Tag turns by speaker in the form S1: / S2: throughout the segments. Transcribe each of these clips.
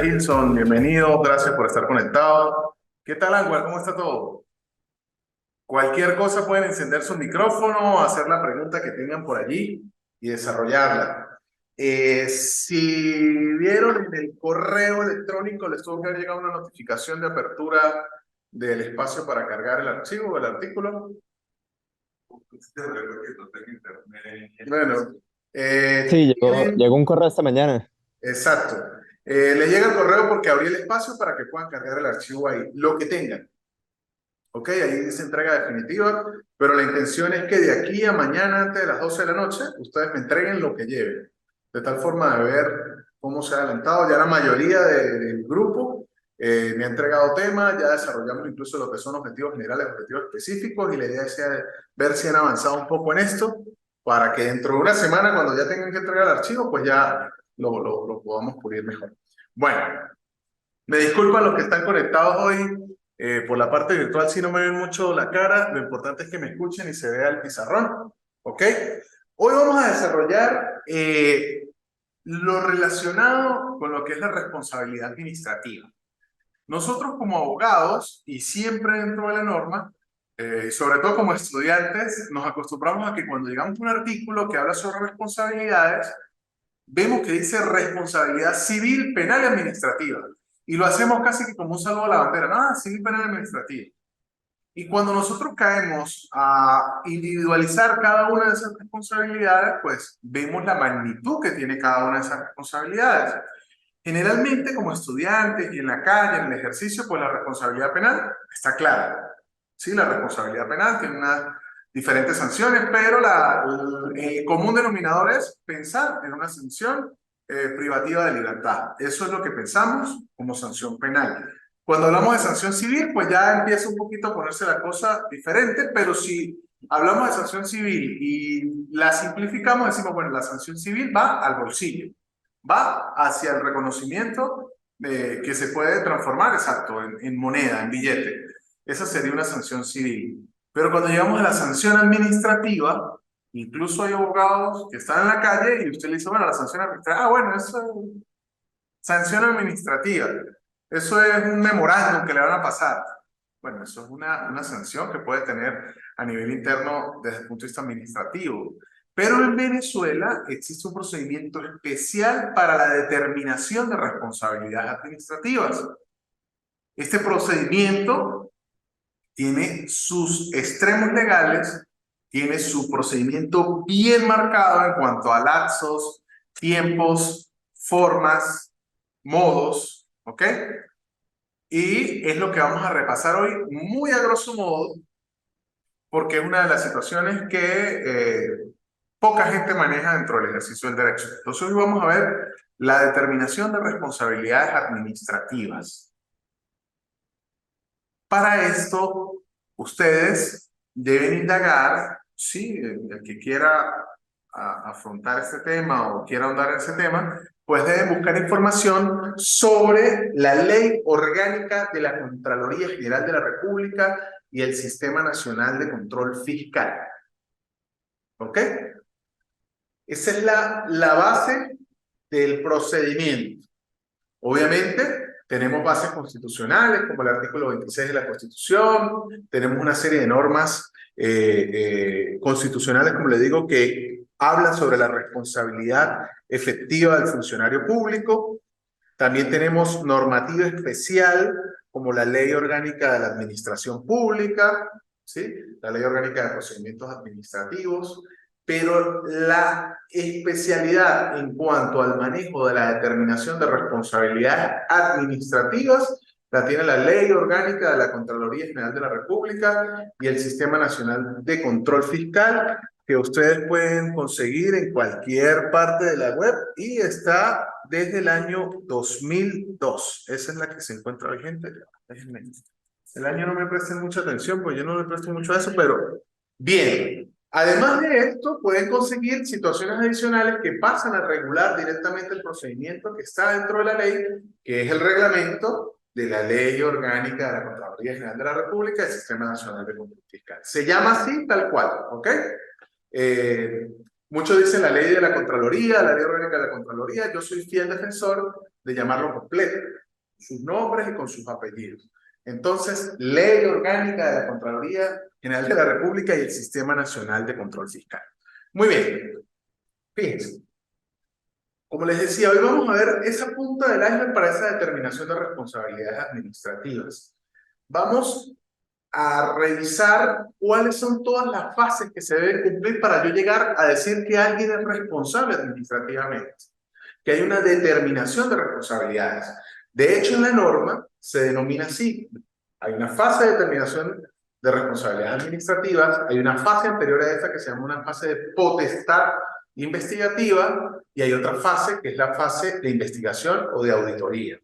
S1: Gilson, bienvenido, gracias por estar conectado. ¿Qué tal, Anwar? ¿Cómo está todo? Cualquier cosa pueden encender su micrófono, hacer la pregunta que tengan por allí y desarrollarla. Si vieron en el correo electrónico, les tuvo que haber llegado una notificación de apertura del espacio para cargar el archivo, el artículo. Bueno,
S2: Sí, llegó
S1: tienen.
S2: un correo esta mañana.
S1: Exacto. Le llega el correo porque abrí el espacio para que puedan cargar el archivo ahí, lo que tengan. Ok, ahí dice entrega definitiva, pero la intención es que de aquí a mañana, antes de las 12 de la noche, ustedes me entreguen lo que lleven. De tal forma de ver cómo se ha adelantado. Ya la mayoría del grupo me ha entregado temas, ya desarrollamos incluso lo que son objetivos generales, objetivos específicos, y la idea es ver si han avanzado un poco en esto, para que dentro de una semana, cuando ya tengan que entregar el archivo, pues ya lo podamos pulir mejor. Bueno, me disculpan los que están conectados hoy. Por la parte virtual, si no me ven mucho la cara, lo importante es que me escuchen y se vea el pizarrón. ¿Ok? Hoy vamos a desarrollar lo relacionado con lo que es la responsabilidad administrativa. Nosotros como abogados, y siempre dentro de la norma, sobre todo como estudiantes, nos acostumbramos a que cuando llegamos a un artículo que habla sobre responsabilidades, vemos que dice responsabilidad civil, penal y administrativa. Y lo hacemos casi que como un saludo a la bandera. No, civil, penal y administrativa. Y cuando nosotros caemos a individualizar cada una de esas responsabilidades, pues vemos la magnitud que tiene cada una de esas responsabilidades. Generalmente, como estudiantes y en la calle, en el ejercicio, pues la responsabilidad penal está clara. Sí, la responsabilidad penal tiene unas diferentes sanciones, pero el común denominador es pensar en una sanción privativa de libertad. Eso es lo que pensamos como sanción penal. Cuando hablamos de sanción civil, pues ya empieza un poquito a ponerse la cosa diferente, pero si hablamos de sanción civil y la simplificamos, decimos, bueno, la sanción civil va al bolsillo, va hacia el reconocimiento que se puede transformar, exacto, en moneda, en billete. Esa sería una sanción civil. Pero cuando llegamos a la sanción administrativa, incluso hay abogados que están en la calle y usted le dice, bueno, la sanción administrativa, bueno, eso es sanción administrativa. Eso es un memorándum que le van a pasar. Bueno, eso es una sanción que puede tener a nivel interno desde el punto de vista administrativo. Pero en Venezuela existe un procedimiento especial para la determinación de responsabilidades administrativas. Este procedimiento tiene sus extremos legales, tiene su procedimiento bien marcado en cuanto a lapsos, tiempos, formas, modos, ¿ok? Y es lo que vamos a repasar hoy muy a grosso modo, porque es una de las situaciones que poca gente maneja dentro del ejercicio del derecho. Entonces hoy vamos a ver la determinación de responsabilidades administrativas. Para esto, ustedes deben indagar, sí, el que quiera afrontar este tema o quiera ahondar en ese tema, pues deben buscar información sobre la Ley Orgánica de la Contraloría General de la República y el Sistema Nacional de Control Fiscal. ¿Ok? Esa es la base del procedimiento. Obviamente, tenemos bases constitucionales, como el artículo 26 de la Constitución, tenemos una serie de normas constitucionales, como le digo, que hablan sobre la responsabilidad efectiva del funcionario público. También tenemos normativa especial, como la Ley Orgánica de la Administración Pública, ¿sí? La Ley Orgánica de Procedimientos Administrativos, pero la especialidad en cuanto al manejo de la determinación de responsabilidades administrativas la tiene la Ley Orgánica de la Contraloría General de la República y el Sistema Nacional de Control Fiscal, que ustedes pueden conseguir en cualquier parte de la web y está desde el año 2002. Esa es la que se encuentra vigente. El año no me presten mucha atención, pues yo no le presto mucho a eso, pero bien. Además de esto, pueden conseguir situaciones adicionales que pasan a regular directamente el procedimiento que está dentro de la ley, que es el reglamento de la Ley Orgánica de la Contraloría General de la República y el Sistema Nacional de Control Fiscal. Se llama así tal cual, ¿ok? Eh, Muchos dicen la ley de la Contraloría, la ley orgánica de la Contraloría. Yo soy fiel defensor de llamarlo completo, con sus nombres y con sus apellidos. Entonces, ley orgánica de la Contraloría General de la República y el Sistema Nacional de Control Fiscal. Muy bien, fíjense. Como les decía, hoy vamos a ver esa punta del iceberg para esa determinación de responsabilidades administrativas. Vamos a revisar cuáles son todas las fases que se deben cumplir para yo llegar a decir que alguien es responsable administrativamente, que hay una determinación de responsabilidades. De hecho, en la norma se denomina así. Hay una fase de determinación de responsabilidades administrativas, hay una fase anterior a esa que se llama una fase de potestad investigativa y hay otra fase que es la fase de investigación o de auditoría.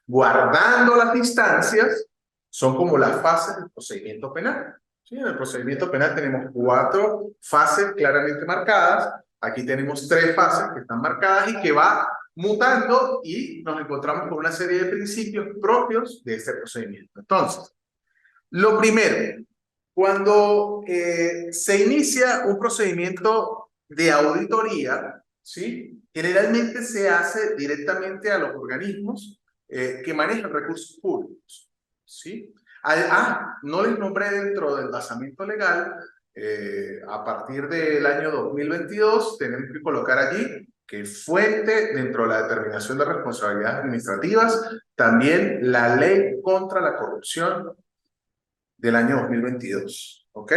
S1: Guardando las distancias, son como las fases del procedimiento penal. ¿Sí? En el procedimiento penal tenemos 4 fases claramente marcadas. Aquí tenemos 3 fases que están marcadas y que va mutando y nos encontramos con una serie de principios propios de este procedimiento. Entonces, lo primero, cuando se inicia un procedimiento de auditoría, ¿sí? Generalmente se hace directamente a los organismos que manejan recursos públicos, ¿sí? No les nombré dentro del basamento legal, a partir del año 2022 tenemos que colocar allí que fuente dentro de la determinación de responsabilidades administrativas, también la ley contra la corrupción del año 2022, ¿ok?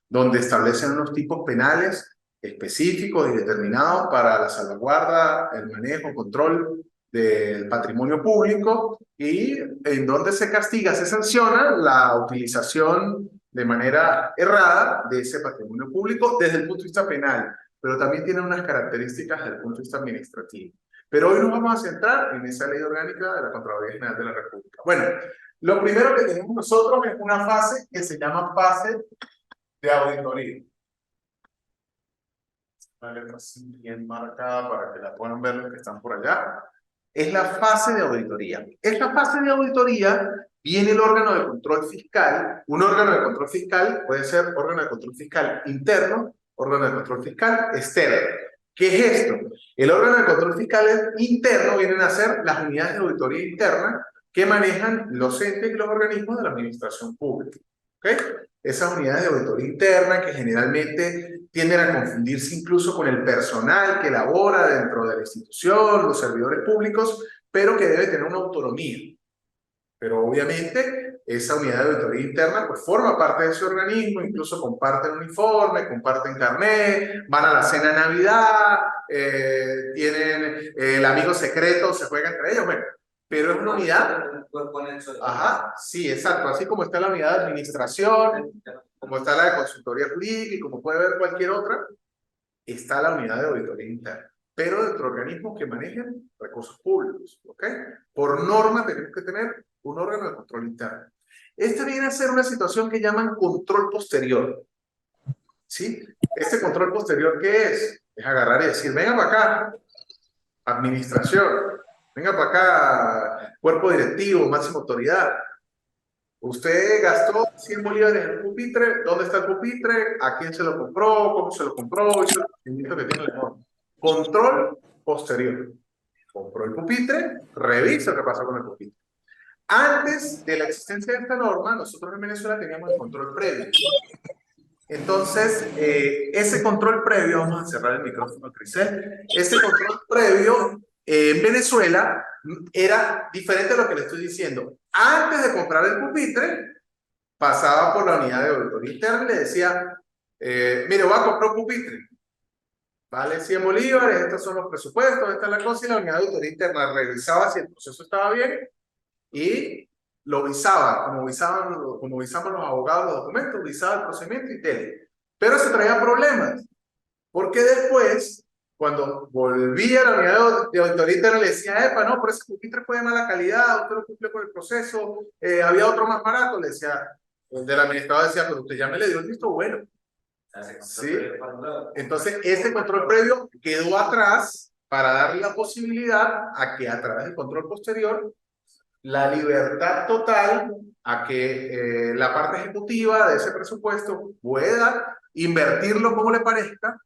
S1: Donde establecen unos tipos penales específicos y determinados para la salvaguarda, el manejo, control del patrimonio público y en donde se castiga, se sanciona la utilización de manera errada de ese patrimonio público desde el punto de vista penal, pero también tiene unas características desde el punto de vista administrativo. Pero hoy nos vamos a centrar en esa ley orgánica de la Contraloría General de la República. Bueno, lo primero que tenemos nosotros es una fase que se llama fase de auditoría. Una letra así bien marcada para que la puedan ver los que están por allá. Es la fase de auditoría. Esta fase de auditoría viene el órgano de control fiscal. Un órgano de control fiscal puede ser órgano de control fiscal interno, órgano de control fiscal externo. ¿Qué es esto? El órgano de control fiscal interno vienen a ser las unidades de auditoría interna que manejan los entes y los organismos de la administración pública. ¿Okay? Esas unidades de auditoría interna que generalmente tienden a confundirse incluso con el personal que labora dentro de la institución, los servidores públicos, pero que debe tener una autonomía. Pero obviamente esa unidad de auditoría interna pues forma parte de ese organismo, incluso comparten uniforme, comparten carnet, van a la cena de Navidad, tienen el amigo secreto, se juega entre ellos, bueno, pero es una unidad. Ajá, sí, exacto, así como está la unidad de administración, como está la de consultoría jurídica y como puede ver cualquier otra, está la unidad de auditoría interna, pero dentro de organismos que manejen recursos públicos, ¿ok? Por norma tenemos que tener un órgano de control interno. Esta viene a ser una situación que llaman control posterior, ¿sí? Este control posterior, ¿qué es? Es agarrar y decir, venga para acá, administración, venga para acá, cuerpo directivo, máxima autoridad. Usted gastó 100 bolívares en el pupitre, ¿dónde está el pupitre? ¿A quién se lo compró? ¿Cómo se lo compró? Eso es el que tiene la norma. Control posterior. Compró el pupitre, revisa qué pasó con el pupitre. Antes de la existencia de esta norma, nosotros en Venezuela teníamos el control previo. Entonces, ese control previo, vamos a cerrar el micrófono, Crisel, ese control previo en Venezuela era diferente a lo que le estoy diciendo. Antes de comprar el pupitre, pasaba por la unidad de auditoría interna y le decía, mire, voy a comprar un pupitre, vale 100 bolívares, estos son los presupuestos, esta es la cosa, y la unidad de auditoría interna revisaba si el proceso estaba bien y lo visaba, como visaban los abogados los documentos, visaba el procedimiento y tele. Pero eso traía problemas, porque después, cuando volvía a la unidad de auditoría interna, le decía, epa, no, pero ese pupitre fue de mala calidad, usted no cumple con el proceso, había otro más barato, le decía, el del administrador decía, pero usted ya me le dio el visto bueno. ¿Sí? Entonces, este control previo quedó atrás para darle la posibilidad a que a través del control posterior la libertad total a que la parte ejecutiva de ese presupuesto pueda invertirlo como le parezca,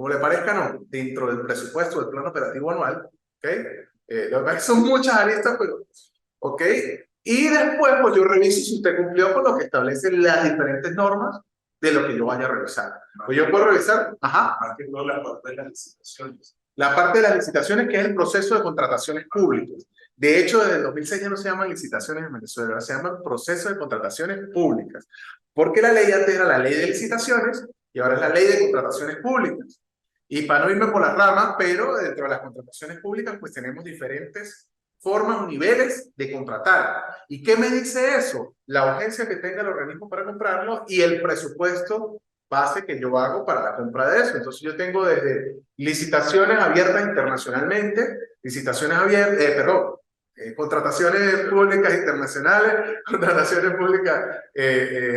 S1: como le parezca, no, dentro del presupuesto del plan operativo anual, ¿ok? Lo que pasa es que son muchas aristas, pero, ¿ok? Y después, pues yo reviso si usted cumplió con lo que establecen las diferentes normas de lo que yo vaya a revisar. Pues yo puedo revisar, ajá. Más que todo la parte de las licitaciones. La parte de las licitaciones, que es el proceso de contrataciones públicas. De hecho, desde el 2006 ya no se llaman licitaciones en Venezuela, se llaman proceso de contrataciones públicas. Porque la ley antes era la ley de licitaciones y ahora es la ley de contrataciones públicas. Y para no irme por las ramas, pero dentro de las contrataciones públicas, pues tenemos diferentes formas o niveles de contratar. ¿Y qué me dice eso? La urgencia que tenga el organismo para comprarlo y el presupuesto base que yo hago para la compra de eso. Entonces yo tengo desde licitaciones abiertas internacionalmente, licitaciones abiertas, contrataciones públicas internacionales, contrataciones públicas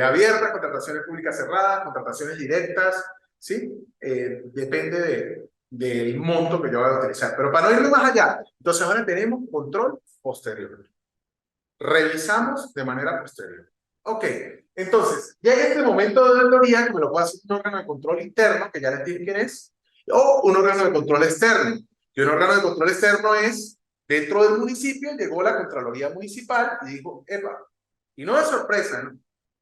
S1: abiertas, contrataciones públicas cerradas, contrataciones directas, ¿sí? Depende del monto que yo voy a utilizar. Pero para no irme más allá, entonces ahora tenemos control posterior. Revisamos de manera posterior. Ok, entonces, llega este momento de auditoría que me lo puede hacer un órgano de control interno, que ya les dije quién es, o un órgano de control externo. Y un órgano de control externo es, dentro del municipio, llegó la Contraloría Municipal y dijo, epa, y no es sorpresa, ¿no?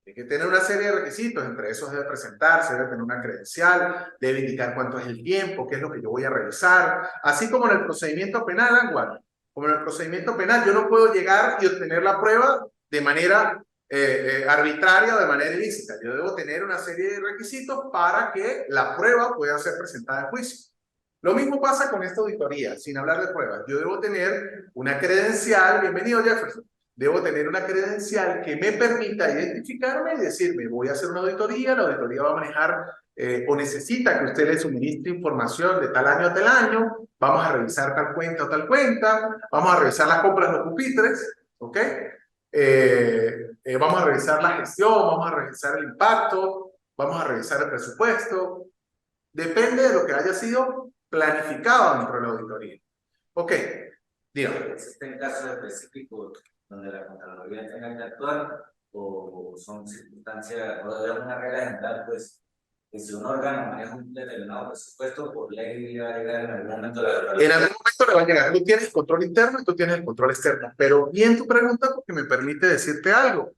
S1: Hay que tener una serie de requisitos, entre esos debe presentarse, debe tener una credencial, debe indicar cuánto es el tiempo, qué es lo que yo voy a revisar, así como en el procedimiento penal, igual. Como en el procedimiento penal, yo no puedo llegar y obtener la prueba de manera arbitraria o de manera ilícita. Yo debo tener una serie de requisitos para que la prueba pueda ser presentada en juicio. Lo mismo pasa con esta auditoría, sin hablar de pruebas. Yo debo tener una credencial, bienvenido Jefferson, debo tener una credencial que me permita identificarme y decirme, voy a hacer una auditoría, la auditoría va a manejar o necesita que usted le suministre información de tal año a tal año, vamos a revisar tal cuenta o tal cuenta, vamos a revisar las compras de los pupitres, ¿ok? Vamos a revisar la gestión, vamos a revisar el impacto, vamos a revisar el presupuesto, depende de lo que haya sido planificado dentro de la auditoría. Ok, dígame.
S3: ¿Existe en casos específicos donde la Contraloría tenga que actuar o son circunstancias o de una regla general, pues, que si un órgano maneja un determinado presupuesto, por ley va a llegar en algún momento la Contraloría?
S1: En algún momento le va a llegar. Tú tienes el control interno y tú tienes el control externo. Pero bien tu pregunta porque me permite decirte algo.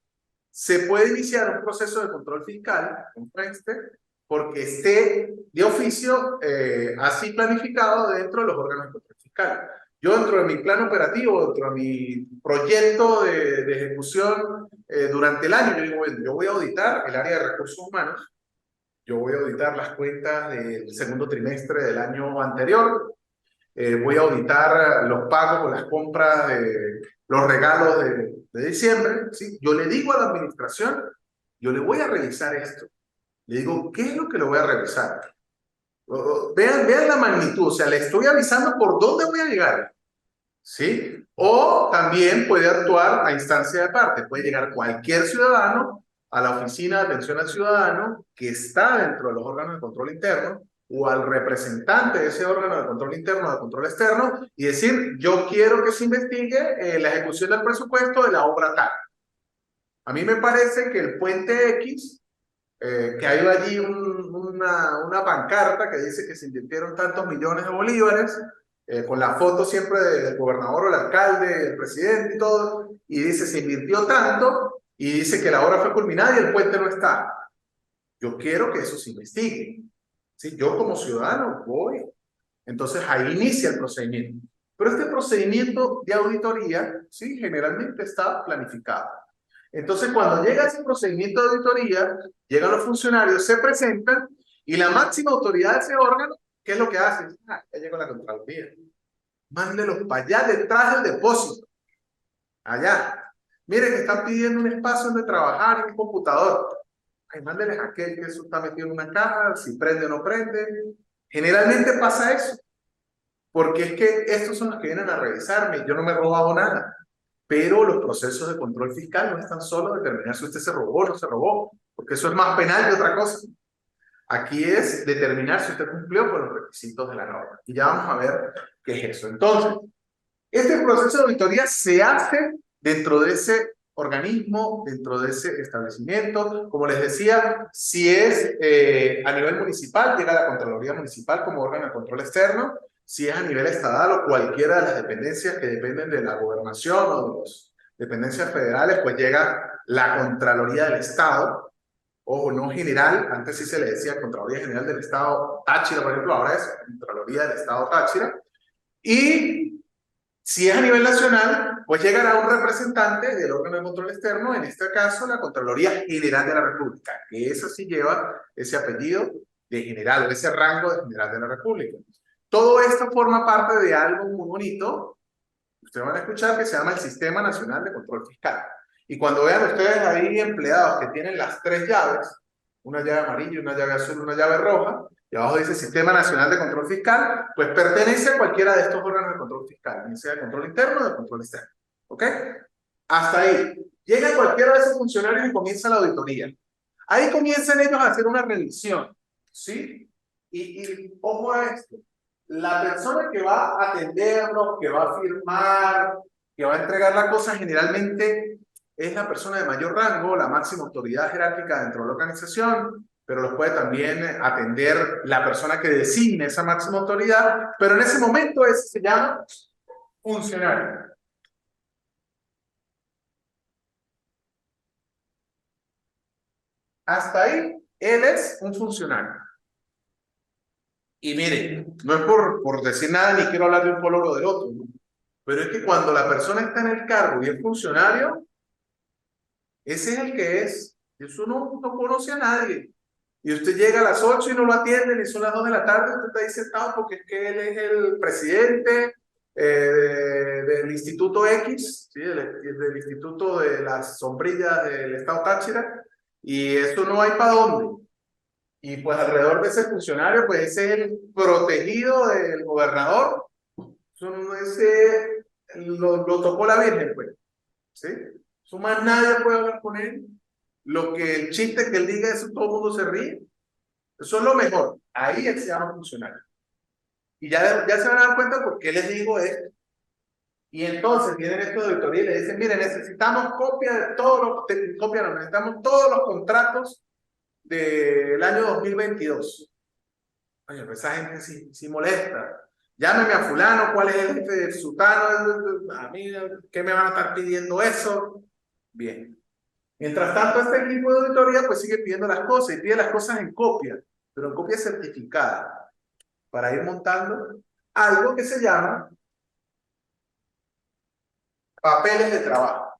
S1: Se puede iniciar un proceso de control fiscal, porque esté de oficio así planificado dentro de los órganos de control fiscal. Yo dentro de mi plan operativo, dentro de mi proyecto de ejecución durante el año, yo digo, bueno, yo voy a auditar el área de recursos humanos, yo voy a auditar las cuentas del segundo trimestre del año anterior, voy a auditar los pagos o las compras de los regalos de diciembre, ¿sí? Yo le digo a la administración, yo le voy a revisar esto. Le digo, ¿qué es lo que le voy a revisar? Vean la magnitud, o sea, le estoy avisando por dónde voy a llegar, ¿sí? O también puede actuar a instancia de parte, puede llegar cualquier ciudadano a la oficina de atención al ciudadano que está dentro de los órganos de control interno o al representante de ese órgano de control interno o de control externo y decir, yo quiero que se investigue la ejecución del presupuesto de la obra tal. A mí me parece que el puente X, que hay allí una pancarta que dice que se invirtieron tantos millones de bolívares, con la foto siempre del gobernador o el alcalde, el presidente y todo, y dice se invirtió tanto, y dice que la obra fue culminada y el puente no está. Yo quiero que eso se investigue. ¿Sí? Yo como ciudadano voy. Entonces ahí inicia el procedimiento. Pero este procedimiento de auditoría, ¿sí? Generalmente está planificado. Entonces cuando llega ese procedimiento de auditoría, llegan los funcionarios, se presentan y la máxima autoridad de ese órgano, ¿qué es lo que hace? Ah, ya llegó la Contraloría. Mándelos para allá detrás del depósito. Allá. Miren que están pidiendo un espacio donde trabajar en un computador. Ay, mándeles a aquel que eso está metido en una caja, si prende o no prende. Generalmente pasa eso. Porque es que estos son los que vienen a revisarme. Yo no me he robado nada. Pero los procesos de control fiscal no están solo determinar si usted se robó o no se robó. Porque eso es más penal que otra cosa. Aquí es determinar si usted cumplió con los requisitos de la norma. Y ya vamos a ver qué es eso. Entonces, este proceso de auditoría se hace dentro de ese organismo dentro de ese establecimiento. Como les decía, si es a nivel municipal, llega a la Contraloría Municipal como órgano de control externo. Si es a nivel estatal o cualquiera de las dependencias que dependen de la gobernación o de las dependencias federales, pues llega la Contraloría del Estado. Ojo, no general, antes sí se le decía Contraloría General del Estado Táchira, por ejemplo, ahora es Contraloría del Estado Táchira. Y si es a nivel nacional, pues llegará un representante del órgano de control externo, en este caso la Contraloría General de la República, que eso sí lleva ese apellido de general, o ese rango de general de la República. Todo esto forma parte de algo muy bonito, ustedes van a escuchar, que se llama el Sistema Nacional de Control Fiscal. Y cuando vean ustedes ahí empleados que tienen las 3 llaves, una llave amarilla, una llave azul, una llave roja, y abajo dice Sistema Nacional de Control Fiscal, pues pertenece a cualquiera de estos órganos de control fiscal, bien sea de control interno o de control externo. ¿Ok? Hasta ahí. Llega cualquiera de esos funcionarios y comienza la auditoría. Ahí comienzan ellos a hacer una revisión. ¿Sí? Y ojo a esto. La persona que va a atenderlos, que va a firmar, que va a entregar la cosa, generalmente es la persona de mayor rango, la máxima autoridad jerárquica dentro de la organización, pero los puede también atender la persona que designe esa máxima autoridad, pero en ese momento ese se llama funcionario. Hasta ahí, él es un funcionario. Y miren, no es por decir nada ni quiero hablar de un color o del otro, ¿no? Pero es que cuando la persona está en el cargo y es funcionario, ese es el que es. Eso no conoce a nadie. Y usted llega a las 8 y no lo atienden y son las 2 de la tarde, usted está ahí sentado porque es que él es el presidente del Instituto X, ¿sí? del Instituto de las Sombrillas del Estado Táchira, y eso no hay para dónde. Y pues alrededor de ese funcionario, pues ese es el protegido del gobernador. Ese lo tocó la Virgen, pues. ¿Sí? Eso más nadie puede hablar con él. Lo que el chiste que él diga, eso todo el mundo se ríe. Eso es lo mejor. Ahí él se llama funcionario. Y ya se van a dar cuenta por qué les digo esto. Y entonces vienen estos de auditoría y le dicen, mire, necesitamos copia de todos necesitamos todos los contratos del año 2022. Oye, pues esa gente sí molesta. Llámeme a fulano, ¿cuál es el jefe de sutano? A mí, ¿qué me van a estar pidiendo eso? Bien. Mientras tanto, este equipo de auditoría pues sigue pidiendo las cosas y pide las cosas en copia, pero en copia certificada, para ir montando algo que se llama papeles de trabajo.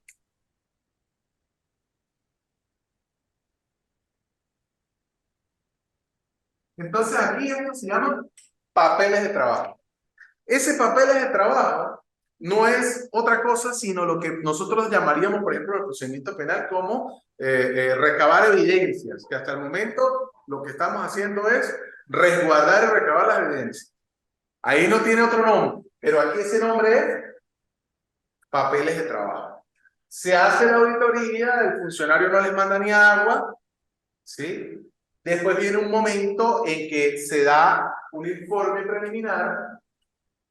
S1: Entonces aquí esto se llama papeles de trabajo. Ese papeles de trabajo no es otra cosa sino lo que nosotros llamaríamos, por ejemplo, el procedimiento penal como recabar evidencias, que hasta el momento lo que estamos haciendo es resguardar y recabar las evidencias. Ahí no tiene otro nombre, pero aquí ese nombre es papeles de trabajo. Se hace la auditoría, el funcionario no les manda ni agua, ¿sí? Después viene un momento en que se da un informe preliminar,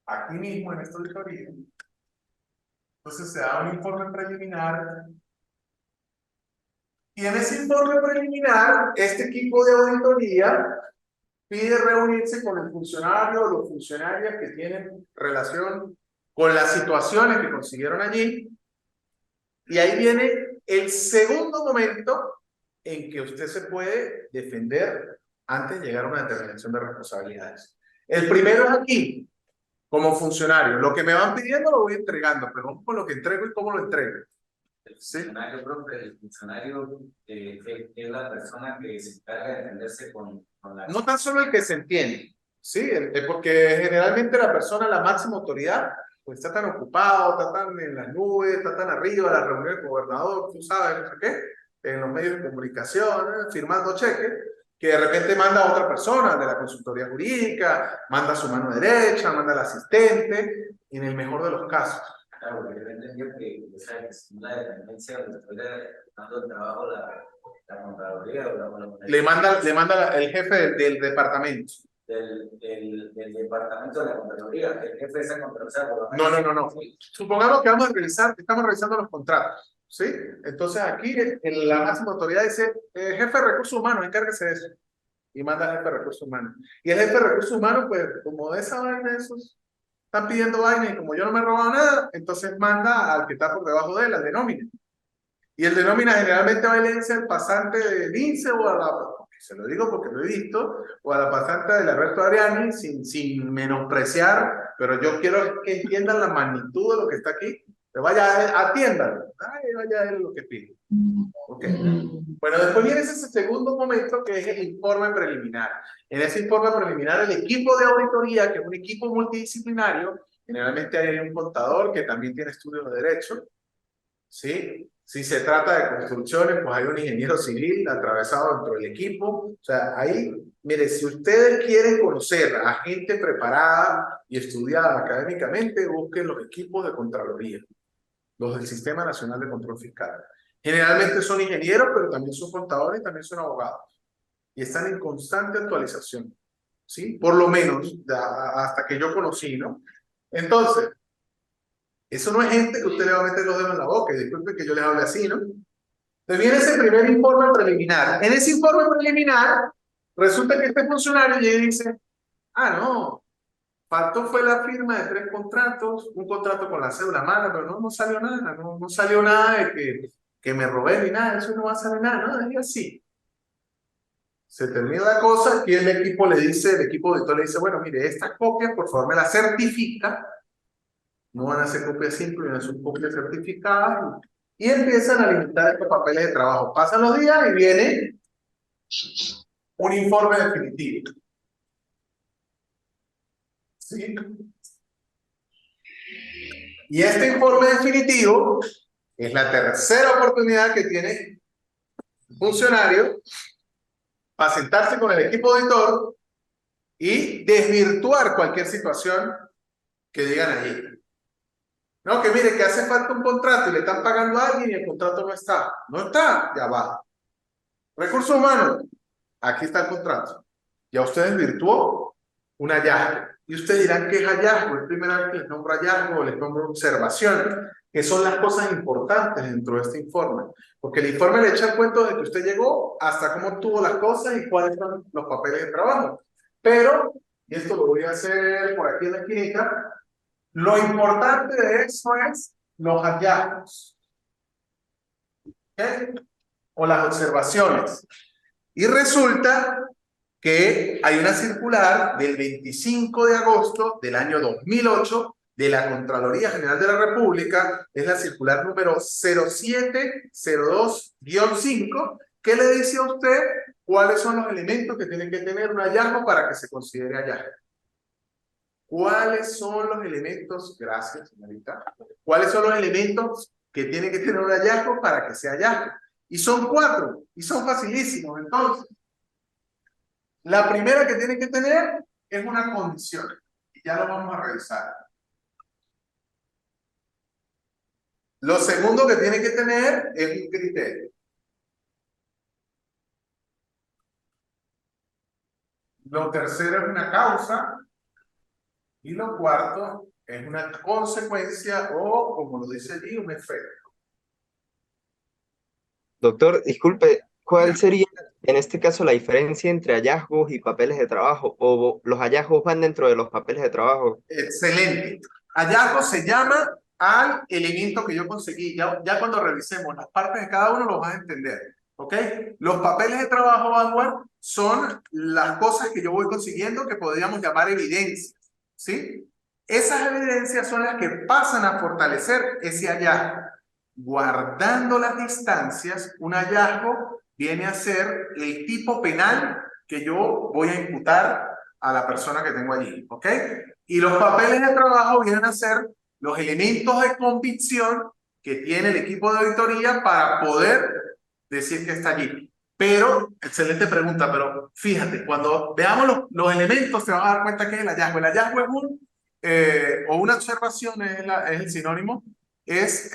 S1: aquí mismo en esta auditoría. Entonces se da un informe preliminar y en ese informe preliminar este equipo de auditoría pide reunirse con el funcionario o los funcionarios que tienen relación con las situaciones que consiguieron allí. Y ahí viene el segundo momento en que usted se puede defender antes de llegar a una determinación de responsabilidades. El primero es aquí, como funcionario. Lo que me van pidiendo lo voy entregando, pero vamos con lo que entrego y cómo lo entrego.
S3: El funcionario, profe, el funcionario es la persona que se encarga de entenderse con la...
S1: No tan solo el que se entiende, ¿sí? Porque generalmente la persona, la máxima autoridad, pues está tan ocupado, está tan en las nubes, está tan arriba, la reunión del gobernador, tú sabes, no sé qué, en los medios de comunicación, firmando cheques, que de repente manda a otra persona de la consultoría jurídica, manda a su mano derecha, manda al asistente, en el mejor de los casos.
S3: Claro, porque yo entendí que es una dependencia donde estoy dando el trabajo la Contraloría o
S1: le manda el jefe del departamento.
S3: Del departamento de la Contraloría, el jefe de esa Contraloría.
S1: No. Supongamos que estamos revisando los contratos, ¿sí? Entonces aquí la máxima autoridad dice, jefe de recursos humanos, encárguese de eso. Y manda al jefe de recursos humanos. Y el jefe de recursos humanos, pues, como de esa vaina, esos están pidiendo vaina y como yo no me he robado nada, entonces manda al que está por debajo de él, al de nómina. Y el de nómina generalmente va a elegirse al pasante de Lince o a la, se lo digo porque lo he visto, o a la pasante de Alberto Ariani, sin menospreciar, pero yo quiero que entiendan la magnitud de lo que está aquí. Vaya, atiéndanlo. Ay, vaya él lo que pide. Ok. Bueno, después viene ese segundo momento que es el informe preliminar. En ese informe preliminar, el equipo de auditoría, que es un equipo multidisciplinario, generalmente hay un contador que también tiene estudios de derecho, ¿sí? Si se trata de construcciones, pues hay un ingeniero civil atravesado dentro del equipo. O sea, ahí, mire, si ustedes quieren conocer a gente preparada y estudiada académicamente, busquen los equipos de Contraloría, los del Sistema Nacional de Control Fiscal. Generalmente son ingenieros, pero también son contadores y también son abogados. Y están en constante actualización, ¿sí? Por lo menos hasta que yo conocí, ¿no? Entonces, eso no es gente que usted le va a meter los dedos en la boca, y disculpe que yo les hable así, ¿no? Entonces viene ese primer informe preliminar. En ese informe preliminar, resulta que este funcionario llega y dice, ah, no, faltó fue la firma de 3 contratos, un contrato con la cédula mala, pero no salió nada, no salió nada de que me robé ni nada, eso no va a salir nada, ¿no? Y así. Se termina la cosa y el equipo le dice, el equipo auditor le dice, bueno, mire, estas copias, por favor, me las certifica. No van a ser copias simples, van a ser copias certificadas. Y empiezan a limitar estos papeles de trabajo. Pasan los días y viene un informe definitivo. ¿Sí? Y este informe definitivo es la tercera oportunidad que tiene un funcionario para sentarse con el equipo auditor y desvirtuar cualquier situación que digan allí. No, que mire, que hace falta un contrato y le están pagando a alguien y el contrato no está. No está, ya va. Recursos humanos, aquí está el contrato. Ya usted desvirtuó un hallazgo. Y ustedes dirán que es hallazgo. Es primera vez que les nombro hallazgo o les nombro observación, que son las cosas importantes dentro de este informe. Porque el informe le echa el cuento de que usted llegó hasta cómo obtuvo las cosas y cuáles son los papeles de trabajo. Pero, y esto lo voy a hacer por aquí en la esquinita, lo importante de eso es los hallazgos. ¿Ok? O las observaciones. Y resulta que hay una circular del 25 de agosto del año 2008 de la Contraloría General de la República, es la circular número 0702-5, que le dice a usted cuáles son los elementos que tiene que tener un hallazgo para que se considere hallazgo. ¿Cuáles son los elementos? Gracias, señorita. ¿Cuáles son los elementos que tiene que tener un hallazgo para que sea hallazgo? Y son 4, y son facilísimos. Entonces, la primera que tiene que tener es una condición. Y ya lo vamos a revisar. Lo segundo que tiene que tener es un criterio. Lo tercero es una causa. Y lo cuarto es una consecuencia o, como lo dice allí, un efecto.
S2: Doctor, disculpe, ¿cuál sería en este caso la diferencia entre hallazgos y papeles de trabajo? ¿O los hallazgos van dentro de los papeles de trabajo?
S1: Excelente. Hallazgo se llama al elemento que yo conseguí. Ya cuando revisemos las partes de cada uno lo vas a entender. ¿Ok? Los papeles de trabajo, Vanguard, son las cosas que yo voy consiguiendo que podríamos llamar evidencias. ¿Sí? Esas evidencias son las que pasan a fortalecer ese hallazgo. Guardando las distancias, un hallazgo viene a ser el tipo penal que yo voy a imputar a la persona que tengo allí, ¿ok? Y los papeles de trabajo vienen a ser los elementos de convicción que tiene el equipo de auditoría para poder decir que está allí. Pero, excelente pregunta, pero fíjate, cuando veamos los elementos te vas a dar cuenta que es el hallazgo. El hallazgo es o una observación, es el sinónimo, es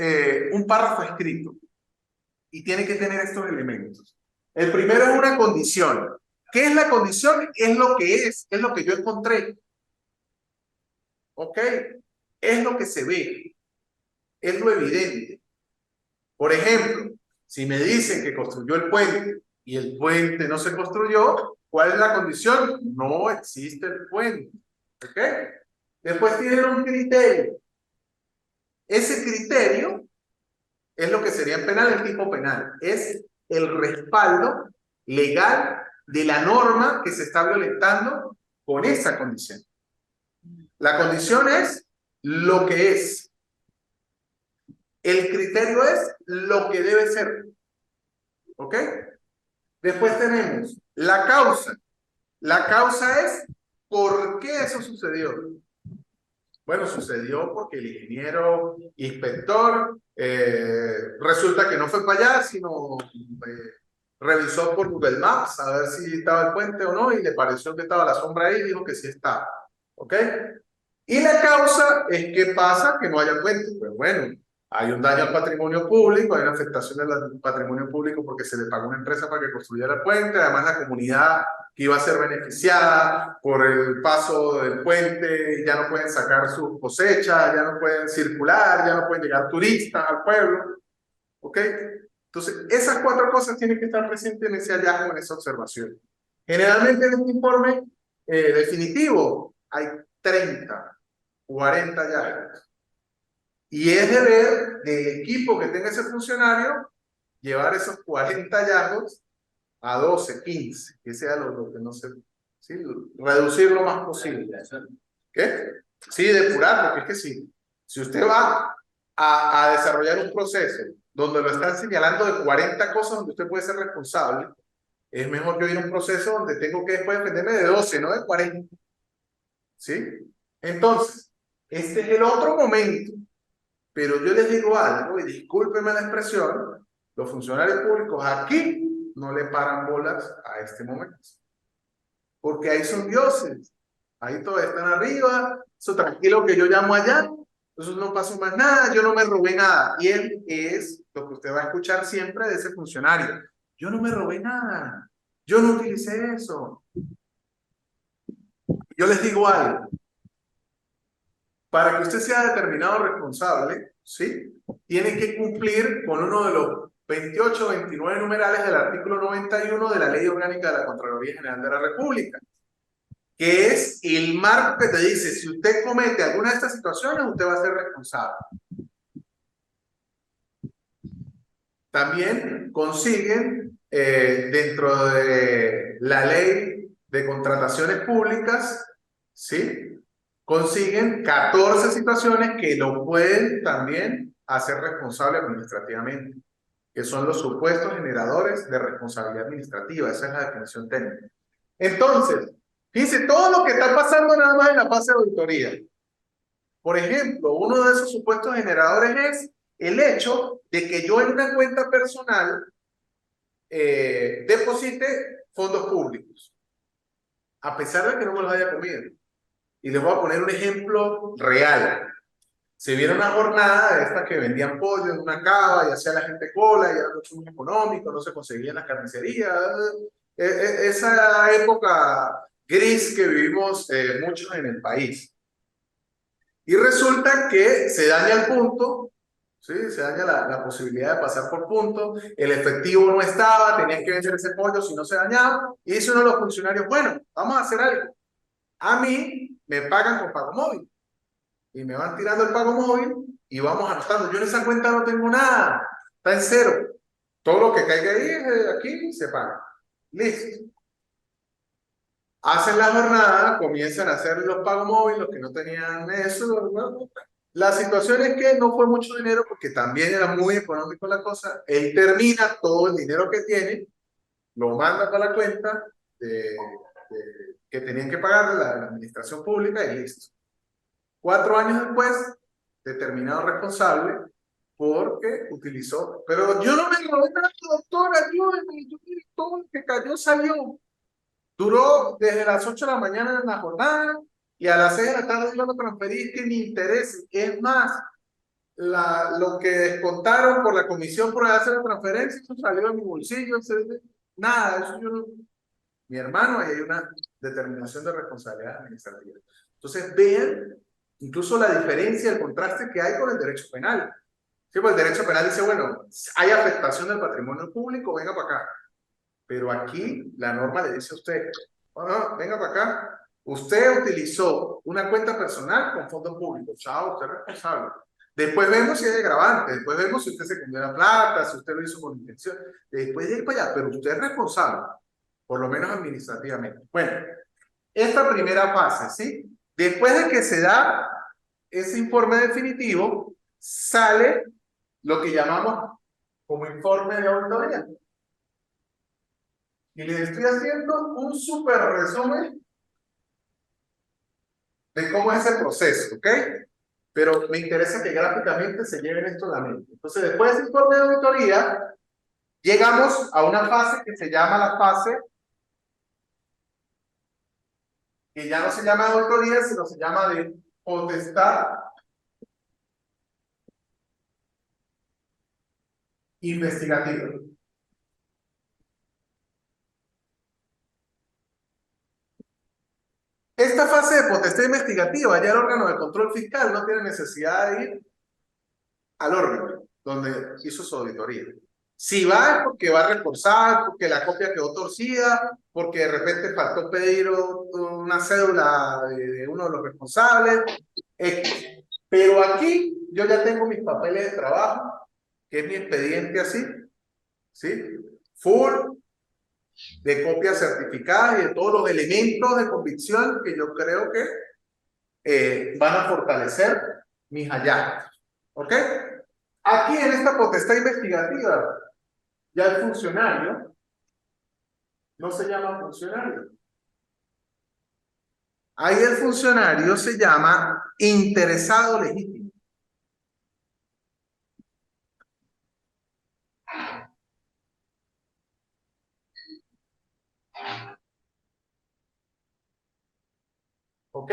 S1: un párrafo escrito y tiene que tener estos elementos. El primero es una condición. ¿Qué es la condición? Es lo que es lo que yo encontré. ¿Ok? Es lo que se ve, es lo evidente. Por ejemplo, si me dicen que construyó el puente y el puente no se construyó, ¿cuál es la condición? No existe el puente. ¿Ok? Después tienen un criterio. Ese criterio es lo que sería penal, el tipo penal. Es el respaldo legal de la norma que se está violentando con esa condición. La condición es lo que es. El criterio es lo que debe ser. ¿Ok? Después tenemos la causa. La causa es ¿por qué eso sucedió? Bueno, sucedió porque el ingeniero inspector resulta que no fue para allá, sino revisó por Google Maps a ver si estaba el puente o no y le pareció que estaba la sombra ahí y dijo que sí estaba. ¿Ok? Y la causa es ¿qué pasa? Que no haya puente. Pues bueno, hay un daño al patrimonio público, hay una afectación al patrimonio público porque se le pagó una empresa para que construyera el puente, además la comunidad que iba a ser beneficiada por el paso del puente, ya no pueden sacar sus cosechas, ya no pueden circular, ya no pueden llegar turistas al pueblo. ¿Ok? Entonces, esas cuatro cosas tienen que estar presentes en ese hallazgo, en esa observación. Generalmente en este informe definitivo hay 30, 40 hallazgos. Y es deber del equipo que tenga ese funcionario llevar esos 40 hallazgos a 12, 15, que sea lo que no se... ¿sí? Reducir lo más posible. ¿Qué? Sí, depurar, porque es que sí. Si usted va a desarrollar un proceso donde lo están señalando de 40 cosas donde usted puede ser responsable, es mejor yo ir a un proceso donde tengo que después defenderme de 12, no de 40. ¿Sí? Entonces, este es el otro momento. Pero yo les digo algo, y discúlpenme la expresión, los funcionarios públicos aquí no le paran bolas a este momento. Porque ahí son dioses. Ahí todos están arriba, eso tranquilo que yo llamo allá, eso no pasó más nada, yo no me robé nada. Y él es lo que usted va a escuchar siempre de ese funcionario. Yo no me robé nada, yo no utilicé eso. Yo les digo algo, para que usted sea determinado responsable, ¿sí? Tiene que cumplir con uno de los 28 o 29 numerales del artículo 91 de la Ley Orgánica de la Contraloría General de la República, que es el marco que te dice, si usted comete alguna de estas situaciones, usted va a ser responsable. También consiguen, dentro de la Ley de Contrataciones Públicas, ¿sí? Consiguen 14 situaciones que lo pueden también hacer responsable administrativamente, que son los supuestos generadores de responsabilidad administrativa. Esa es la definición técnica. Entonces, fíjense todo lo que está pasando nada más en la fase de auditoría. Por ejemplo, uno de esos supuestos generadores es el hecho de que yo en una cuenta personal deposite fondos públicos, a pesar de que no me los haya comido. Y les voy a poner un ejemplo real. Se vieron una jornada de estas que vendían pollo en una cava y hacía la gente cola y era mucho muy económico, no se conseguía en las carnicerías. Esa época gris que vivimos muchos en el país. Y resulta que se daña el punto, ¿sí? Se daña la posibilidad de pasar por punto, el efectivo no estaba, tenían que vender ese pollo si no se dañaba, y dice uno de los funcionarios, bueno, vamos a hacer algo. A mí me pagan con pago móvil, y me van tirando el pago móvil, y vamos anotando. Yo en esa cuenta no tengo nada, está en cero. Todo lo que caiga ahí, aquí, se paga. Listo. Hacen la jornada, comienzan a hacer los pagos móviles, los que no tenían eso. ¿No? La situación es que no fue mucho dinero porque también era muy económico la cosa. Él termina todo el dinero que tiene, lo manda para la cuenta que tenían que pagar la administración pública y listo. 4 años después, determinado responsable porque utilizó. Pero yo no me robé nada, doctora, ayúdeme, yo mire, todo el que cayó salió. Duró desde las 8 de la mañana en la jornada y a las 6 de la tarde yo lo transferí que ni interés. Es más, lo que descontaron por la comisión por hacer la transferencia, eso salió de mi bolsillo. Nada, eso yo no. Mi hermano, ahí hay una determinación de responsabilidad administrativa. Entonces vean incluso la diferencia, el contraste que hay con el derecho penal. Sí, pues el derecho penal dice, bueno, hay afectación del patrimonio público, venga para acá. Pero aquí la norma le dice a usted, "Ah, venga para acá, usted utilizó una cuenta personal con fondos públicos, chao, usted es responsable. Después vemos si hay agravante, después vemos si usted se comió la plata, si usted lo hizo con intención, después de ir para allá, pero usted es responsable, por lo menos administrativamente. Bueno, esta primera fase, ¿sí? Después de que se da ese informe definitivo, sale lo que llamamos como informe de auditoría. Y les estoy haciendo un súper resumen de cómo es ese proceso, ¿ok? Pero me interesa que gráficamente se lleven esto a la mente. Entonces, después de ese informe de auditoría, llegamos a una fase que se llama la fase, que ya no se llama auditoría, sino se llama de potestad investigativa. Esta fase de potestad investigativa, ya el órgano de control fiscal no tiene necesidad de ir al órgano donde hizo su auditoría. Si va es porque va a reforzar, porque la copia quedó torcida, porque de repente faltó pedir una cédula de uno de los responsables. Pero aquí yo ya tengo mis papeles de trabajo, que es mi expediente así, ¿sí? Full, de copias certificadas y de todos los elementos de convicción que yo creo que van a fortalecer mis hallazgos. ¿Ok? Aquí en esta potestad investigativa, ya el funcionario no se llama funcionario. Ahí el funcionario se llama interesado legítimo. ¿Ok?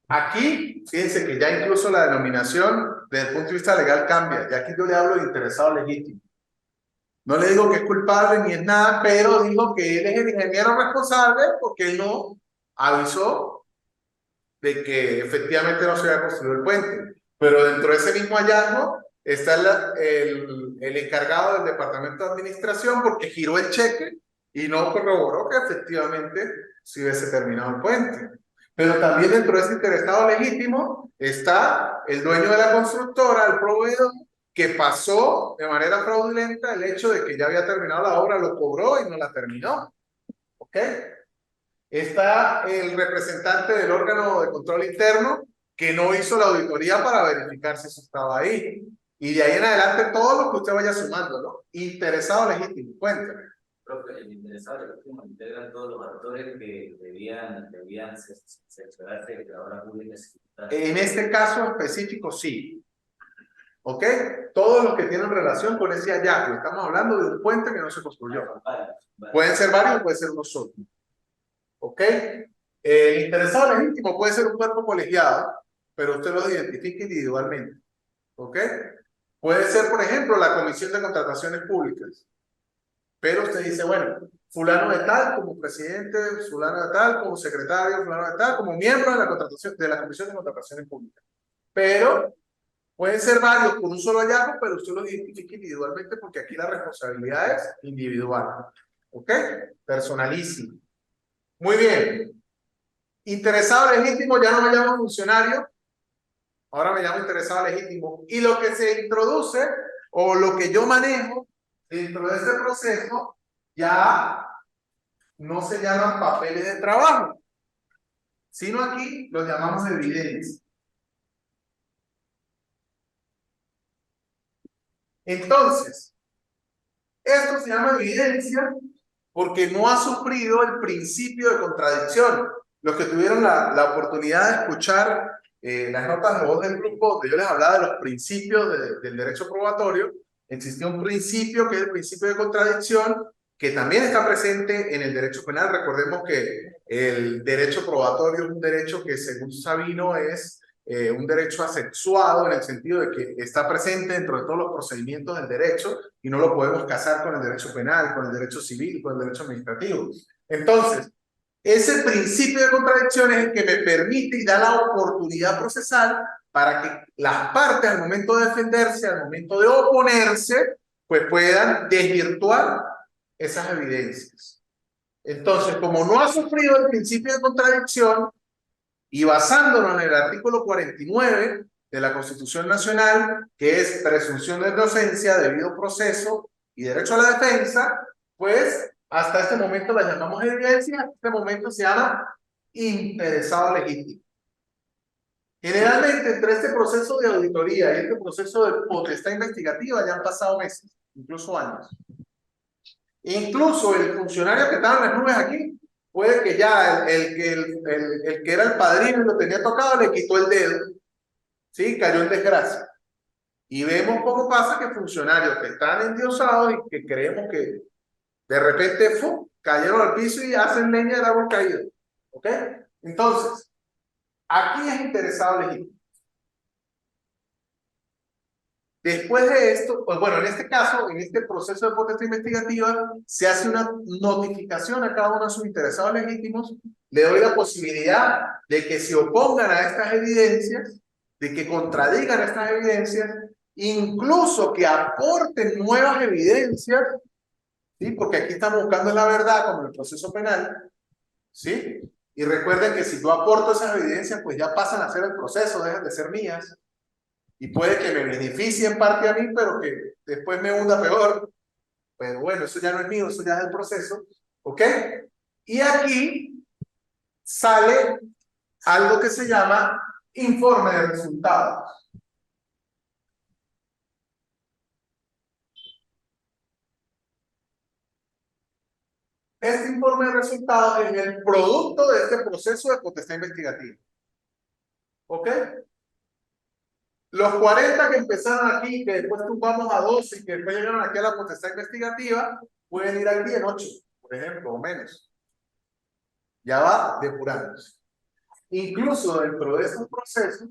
S1: Aquí, fíjense que ya incluso la denominación desde el punto de vista legal cambia. Y aquí yo le hablo de interesado legítimo. No le digo que es culpable ni es nada, pero digo que él es el ingeniero responsable porque él no avisó de que efectivamente no se había construido el puente. Pero dentro de ese mismo hallazgo está el encargado del departamento de administración porque giró el cheque y no corroboró que efectivamente se hubiese terminado el puente. Pero también dentro de ese interesado legítimo está el dueño de la constructora, el proveedor, que pasó de manera fraudulenta el hecho de que ya había terminado la obra, lo cobró y no la terminó. ¿Ok? Está el representante del órgano de control interno que no hizo la auditoría para verificar si eso estaba ahí. Y de ahí en adelante todo lo que usted vaya sumando, ¿no? Interesado legítimo, cuéntame.
S3: Creo que el interesado legítimo integran todos los actores que debían cerciorarse de que la obra pública es ejecutada.
S1: En este caso específico, sí. ¿Ok? Todos los que tienen relación con ese hallazgo. Estamos hablando de un puente que no se construyó. Pueden ser varios, puede ser uno solo. ¿Ok? El interesado legítimo puede ser un cuerpo colegiado, pero usted lo identifica individualmente. ¿Ok? Puede ser, por ejemplo, la Comisión de Contrataciones Públicas. Pero usted dice, bueno, fulano de tal como presidente, fulano de tal como secretario, fulano de tal como miembro de la contratación, de la Comisión de Contrataciones Públicas. Pero pueden ser varios por un solo hallazgo, pero usted los identifica individualmente porque aquí la responsabilidad es individual. ¿Ok? Personalísimo. Muy bien. Interesado legítimo, ya no me llamo funcionario, ahora me llamo interesado legítimo. Y lo que se introduce, o lo que yo manejo dentro de este proceso, ya no se llaman papeles de trabajo, sino aquí los llamamos evidencia. Entonces, esto se llama evidencia porque no ha sufrido el principio de contradicción. Los que tuvieron la oportunidad de escuchar las notas de voz del grupo, donde yo les hablaba de los principios del derecho probatorio, existe un principio que es el principio de contradicción, que también está presente en el derecho penal. Recordemos que el derecho probatorio es un derecho que, según Sabino, es un derecho asexuado en el sentido de que está presente dentro de todos los procedimientos del derecho y no lo podemos casar con el derecho penal, con el derecho civil, con el derecho administrativo. Entonces, ese principio de contradicción es el que me permite y da la oportunidad procesal para que las partes al momento de defenderse, al momento de oponerse, pues puedan desvirtuar esas evidencias. Entonces, como no ha sufrido el principio de contradicción y basándonos en el artículo 49 de la Constitución Nacional, que es presunción de inocencia, debido proceso y derecho a la defensa, pues hasta este momento la llamamos evidencia, hasta este momento se llama interesado legítimo. Generalmente, entre este proceso de auditoría y este proceso de potestad investigativa ya han pasado meses, incluso años. Incluso el funcionario que estaba en las nubes aquí, puede que ya el que era el padrino y lo tenía tocado le quitó el dedo, ¿sí? Cayó en desgracia. Y vemos cómo pasa que funcionarios que están endiosados y que creemos que de repente cayeron al piso y hacen leña del árbol caído. ¿Ok? Entonces, aquí es interesado legítimo. Después de esto, pues bueno, en este caso, en este proceso de potestad investigativa, se hace una notificación a cada uno de sus interesados legítimos, le doy la posibilidad de que se opongan a estas evidencias, de que contradigan estas evidencias, incluso que aporten nuevas evidencias, ¿sí? Porque aquí estamos buscando la verdad, como en el proceso penal, ¿sí? Y recuerden que si yo aporto esas evidencias, pues ya pasan a ser el proceso, dejan de ser mías. Y puede que me beneficie en parte a mí, pero que después me hunda peor. Pero bueno, eso ya no es mío, eso ya es el proceso. ¿Ok? Y aquí sale algo que se llama informe de resultados. Este informe de resultados es el producto de este proceso de potestad investigativa. ¿Ok? Los 40 que empezaron aquí, que después tumbamos a 12 y que después llegaron aquí a la potestad investigativa, pueden ir aquí en 8, por ejemplo, o menos. Ya va depurándose. Incluso dentro de estos procesos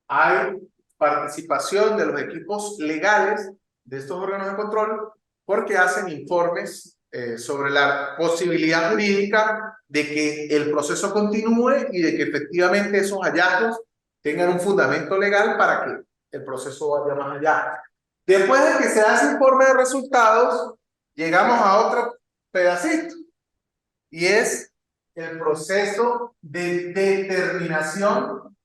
S1: hay participación de los equipos legales de estos órganos de control porque hacen informes sobre la posibilidad jurídica de que el proceso continúe y de que efectivamente esos hallazgos tengan un fundamento legal para que el proceso vaya más allá. Después de que se hace informe de resultados, llegamos a otro pedacito y es el proceso de determinación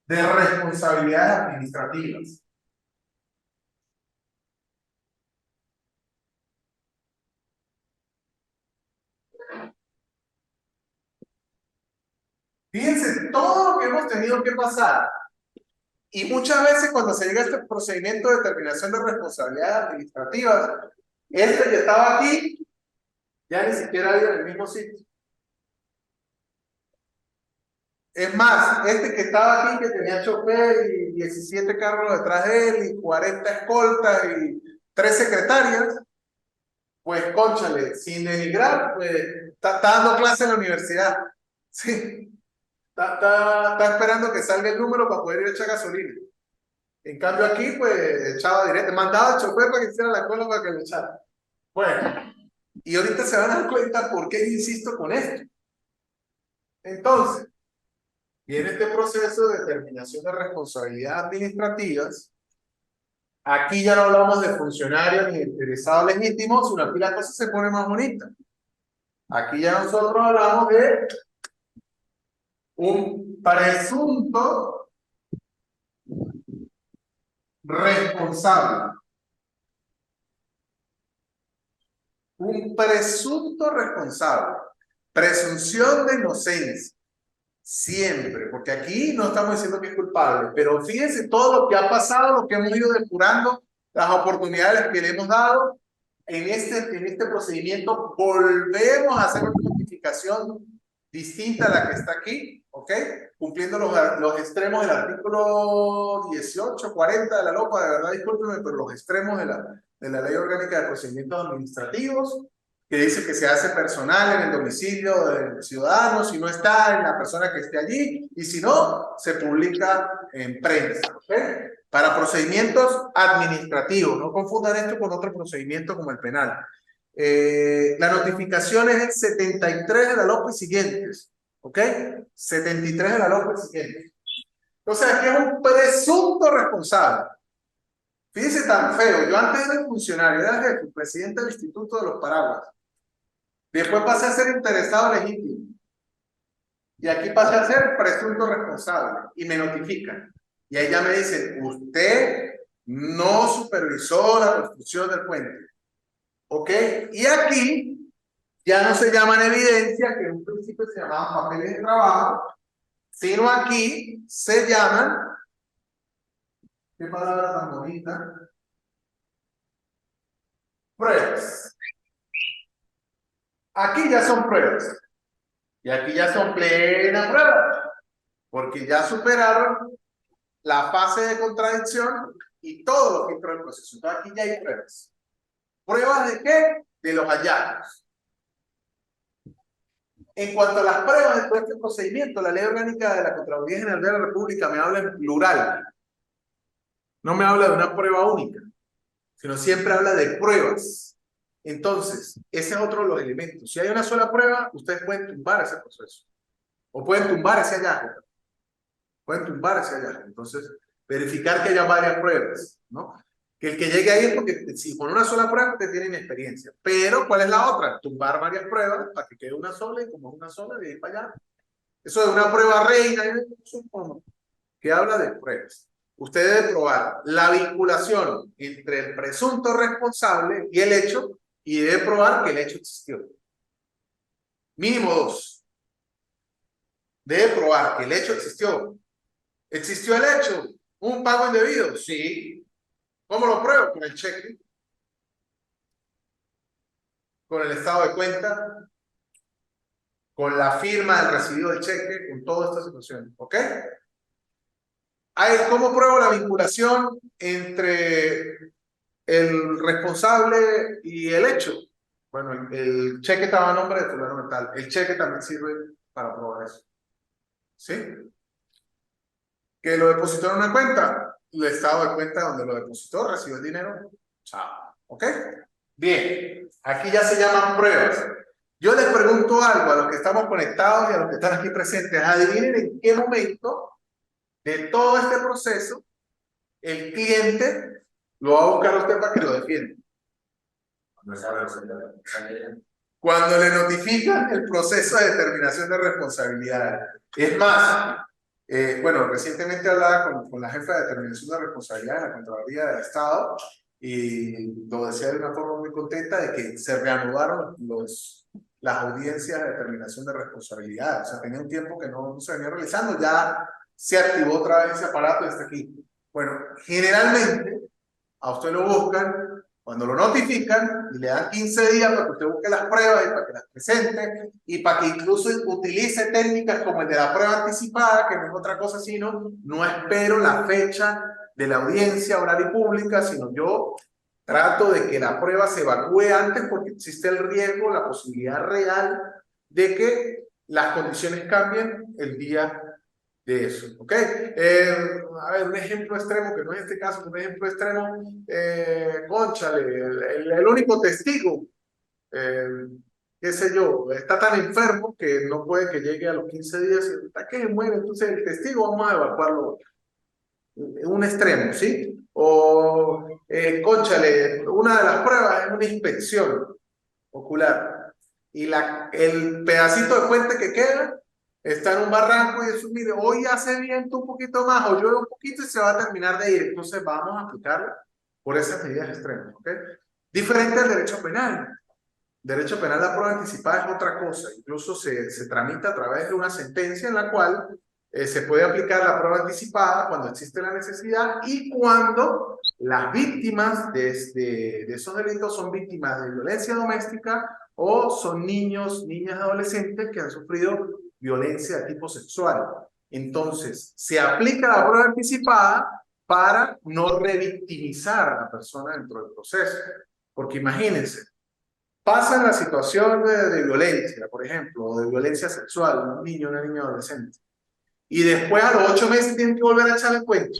S1: de responsabilidades administrativas. Fíjense todo lo que hemos tenido que pasar. Y muchas veces cuando se llega a este procedimiento de determinación de responsabilidades administrativas, este que estaba aquí, ya ni siquiera ha ido en el mismo sitio. Es más, este que estaba aquí, que tenía chofer y 17 carros detrás de él, y 40 escoltas y 3 secretarias, pues cónchale, sin denigrar, pues está dando clase en la universidad. Sí, está esperando que salga el número para poder ir a echar gasolina. En cambio aquí, pues echaba directo, mandaba al chofer para que hiciera la cola para que lo echara. Bueno, y ahorita se van a dar cuenta por qué insisto con esto. Entonces, viene este proceso de determinación de responsabilidades administrativas. Aquí ya no hablamos de funcionarios ni de interesados legítimos, sino aquí la cosa se pone más bonita. Aquí ya nosotros hablamos de un presunto responsable. Un presunto responsable. Presunción de inocencia. Siempre, porque aquí no estamos diciendo que es culpable, pero fíjense todo lo que ha pasado, lo que hemos ido depurando, las oportunidades que le hemos dado en este procedimiento. Volvemos a hacer una notificación distinta a la que está aquí, ¿ok? Cumpliendo los extremos del artículo 18, 40 de la LOPA, de verdad, discúlpenme, pero los extremos de la Ley Orgánica de Procedimientos Administrativos, que dice que se hace personal en el domicilio del ciudadano, si no está en la persona que esté allí, y si no, se publica en prensa, ¿ok? Para procedimientos administrativos, no confundan esto con otro procedimiento como el penal. La notificación es el 73 de la LOPE y siguientes. ¿Ok? 73 de la LOPE y siguientes. Entonces, aquí es un presunto responsable. Fíjense tan feo. Yo antes era funcionario, era jefe, presidente del Instituto de los Paraguas. Después pasé a ser interesado legítimo. Y aquí pasé a ser presunto responsable. Y me notifican. Y ahí ya me dicen, usted no supervisó la construcción del puente. ¿Ok? Y aquí ya no se llaman evidencias, que en un principio se llamaban papeles de trabajo, sino aquí se llaman, ¿qué palabra tan bonita? Pruebas. Aquí ya son pruebas. Y aquí ya son plenas pruebas. Porque ya superaron la fase de contradicción y todo lo que entró en el proceso. Entonces aquí ya hay pruebas. ¿Pruebas de qué? De los hallazgos. En cuanto a las pruebas de todo este procedimiento, la Ley Orgánica de la Contraloría General de la República me habla en plural. No me habla de una prueba única, sino siempre habla de pruebas. Entonces, ese es otro de los elementos. Si hay una sola prueba, ustedes pueden tumbar ese proceso. O pueden tumbar ese hallazgo. Pueden tumbar ese hallazgo. Entonces, verificar que haya varias pruebas, ¿no? Que el que llegue ahí es porque si con una sola prueba usted tiene inexperiencia. Pero, ¿cuál es la otra? Tumbar varias pruebas para que quede una sola y como es una sola, de ir para allá. Eso es una prueba reina, que habla de pruebas. Usted debe probar la vinculación entre el presunto responsable y el hecho, y debe probar que el hecho existió. Mínimo 2. Debe probar que el hecho existió. ¿Existió el hecho? ¿Un pago indebido? Sí. ¿Cómo lo pruebo? Con el cheque, con el estado de cuenta, con la firma del recibido del cheque, con toda esta situación. ¿Ok? ¿Cómo pruebo la vinculación entre el responsable y el hecho? Bueno, el cheque estaba a nombre de fulano de tal. El cheque también sirve para probar eso. ¿Sí? ¿Que lo depositó en una cuenta? El estado de cuenta donde lo depositó, recibió el dinero. Chao. ¿Ok? Bien. Aquí ya se llaman pruebas. Yo les pregunto algo a los que estamos conectados y a los que están aquí presentes. Adivinen en qué momento de todo este proceso el cliente lo va a buscar a usted para que lo defienda. Cuando le notifican el proceso de determinación de responsabilidad. Es más, bueno, recientemente hablaba con la jefa de determinación de responsabilidad de la Contraloría del Estado y lo decía de una forma muy contenta de que se reanudaron las audiencias de determinación de responsabilidad. O sea, tenía un tiempo que no se venía realizando, ya se activó otra vez ese aparato y está aquí. Bueno, generalmente a usted lo buscan cuando lo notifican y le dan 15 días para que usted busque las pruebas y para que las presente y para que incluso utilice técnicas como el de la prueba anticipada, que no es otra cosa sino no espero la fecha de la audiencia oral y pública, sino yo trato de que la prueba se evacúe antes porque existe el riesgo, la posibilidad real de que las condiciones cambien el día de eso, ¿ok? A ver, un ejemplo extremo, que no es este caso, un ejemplo extremo, cónchale, el único testigo, qué sé yo, está tan enfermo que no puede que llegue a los 15 días, hasta que se muere, entonces el testigo vamos a evacuarlo en un extremo, ¿sí? O, cónchale, una de las pruebas es una inspección ocular, y el pedacito de puente que queda está en un barranco y eso, mire, hoy hace viento un poquito más o llueve un poquito y se va a terminar de ir. Entonces vamos a aplicarla por esas medidas extremas, ¿ok? Diferente al derecho penal. Derecho penal, la prueba anticipada es otra cosa. Incluso se tramita a través de una sentencia en la cual se puede aplicar la prueba anticipada cuando existe la necesidad y cuando las víctimas de esos delitos son víctimas de violencia doméstica o son niños, niñas, adolescentes que han sufrido violencia de tipo sexual. Entonces, se aplica la prueba anticipada para no revictimizar a la persona dentro del proceso. Porque imagínense, pasan la situación de violencia, por ejemplo, o de violencia sexual, un niño, una niña adolescente, y después a los 8 meses tienen que volver a echar el cuento.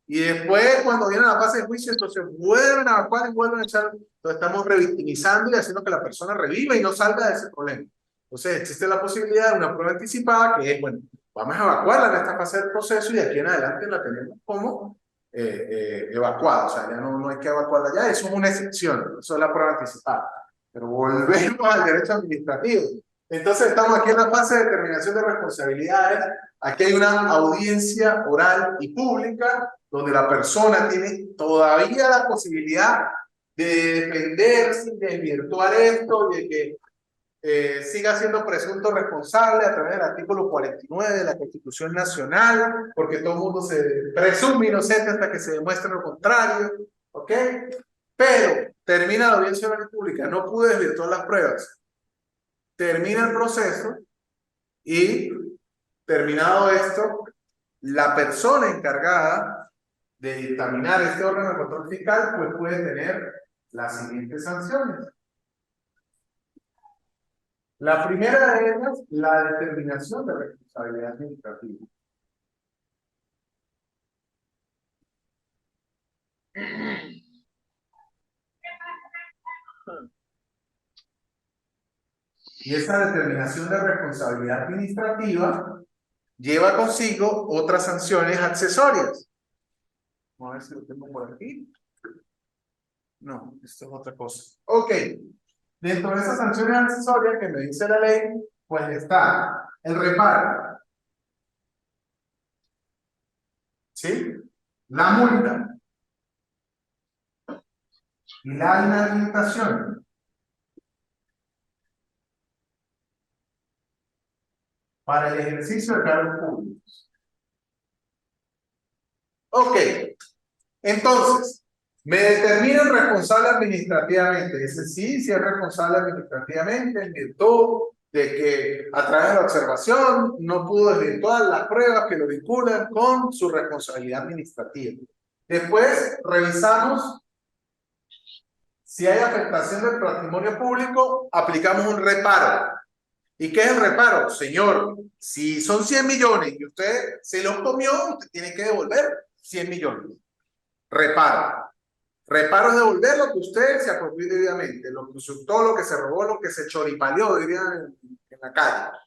S1: Y después, cuando viene la fase de juicio, entonces vuelven a evacuar y vuelven a echar. Entonces estamos revictimizando y haciendo que la persona reviva y no salga de ese problema. Entonces existe la posibilidad de una prueba anticipada que es, bueno, vamos a evacuarla en esta fase del proceso y de aquí en adelante la tenemos como evacuada. O sea, ya no hay que evacuarla ya, eso es una excepción, eso es la prueba anticipada. Pero volvemos al derecho administrativo. Entonces estamos aquí en la fase de determinación de responsabilidades. Aquí hay una audiencia oral y pública donde la persona tiene todavía la posibilidad de defenderse, de desvirtuar esto y de que siga siendo presunto responsable a través del artículo 49 de la Constitución Nacional, porque todo el mundo se presume inocente hasta que se demuestre lo contrario, ¿ok? Pero termina la audiencia oral y pública, no pude desvirtuar las pruebas, termina el proceso y terminado esto, la persona encargada de dictaminar este órgano de control fiscal pues puede tener las siguientes sanciones. La primera de ellas, la determinación de responsabilidad administrativa. Y esa determinación de responsabilidad administrativa lleva consigo otras sanciones accesorias. Vamos a ver si lo tengo por aquí. No, esto es otra cosa. Ok. Dentro de esas sanciones accesorias que me dice la ley, pues está el reparo. ¿Sí? La multa. Y la inhabilitación. Para el ejercicio de cargos públicos. Ok. Entonces, me determinan responsable administrativamente. Dice, sí es responsable administrativamente en virtud de que a través de la observación no pudo desvirtuar las pruebas que lo vinculan con su responsabilidad administrativa. Después revisamos si hay afectación del patrimonio público, aplicamos un reparo. ¿Y qué es el reparo? Señor, si son 100 millones y usted se los comió, usted tiene que devolver 100 millones. Reparo. Reparo es devolver lo que usted se apropió debidamente, lo que usurtó, lo que se robó, lo que se choripaleó, dirían en la calle.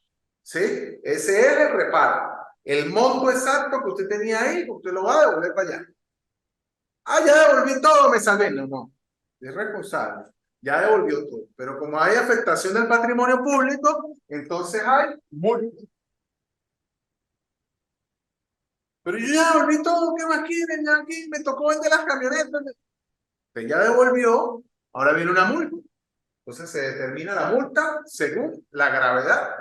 S1: ¿Sí? Ese es el reparo. El monto exacto que usted tenía ahí, usted lo va a devolver para allá. Ah, ya devolví todo, me salvé. No, no. Es responsable. Ya devolvió todo. Pero como hay afectación del patrimonio público, entonces hay multa. Pero yo ya devolví todo, ¿qué más quieren? Ya aquí me tocó vender las camionetas. Usted ya devolvió, ahora viene una multa. Entonces se determina la multa según la gravedad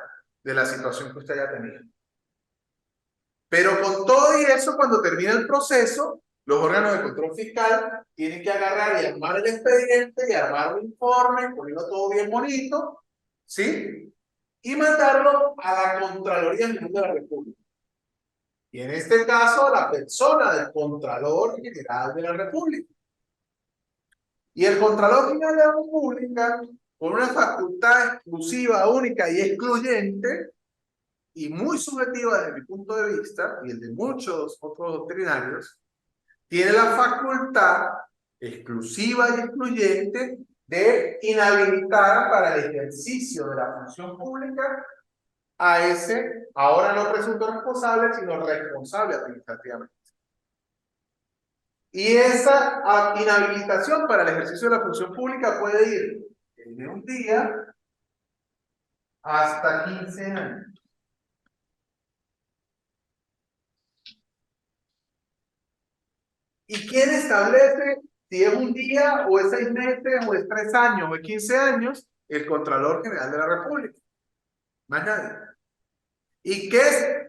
S1: de la situación que usted haya tenido. Pero con todo y eso, cuando termina el proceso, los órganos de control fiscal tienen que agarrar y armar el expediente y armar un informe, ponerlo todo bien bonito, ¿sí? Y mandarlo a la Contraloría General de la República. Y en este caso, a la persona del Contralor General de la República. Y el Contralor General de la República, con una facultad exclusiva, única y excluyente, y muy subjetiva desde mi punto de vista, y el de muchos otros doctrinarios, tiene la facultad exclusiva y excluyente de inhabilitar para el ejercicio de la función pública a ese, ahora no presunto responsable, sino responsable administrativamente. Y esa inhabilitación para el ejercicio de la función pública puede ir desde un día hasta 15 años. ¿Y quién establece si es un día o es 6 meses o es 3 años o es 15 años? El Contralor General de la República. Más nadie. ¿Y qué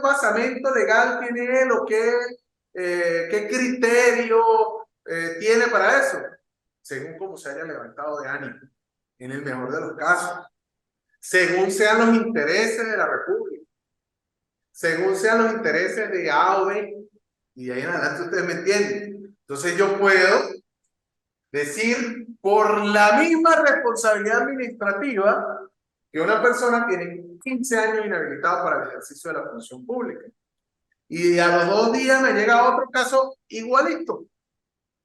S1: basamento legal tiene él o qué criterio tiene para eso? Según cómo se haya levantado de ánimo, en el mejor de los casos. Según sean los intereses de la República. Según sean los intereses de A o B. Y de ahí en adelante ustedes me entienden. Entonces yo puedo decir por la misma responsabilidad administrativa que una persona tiene 15 años inhabilitado para el ejercicio de la función pública. Y a los 2 días me llega otro caso igualito.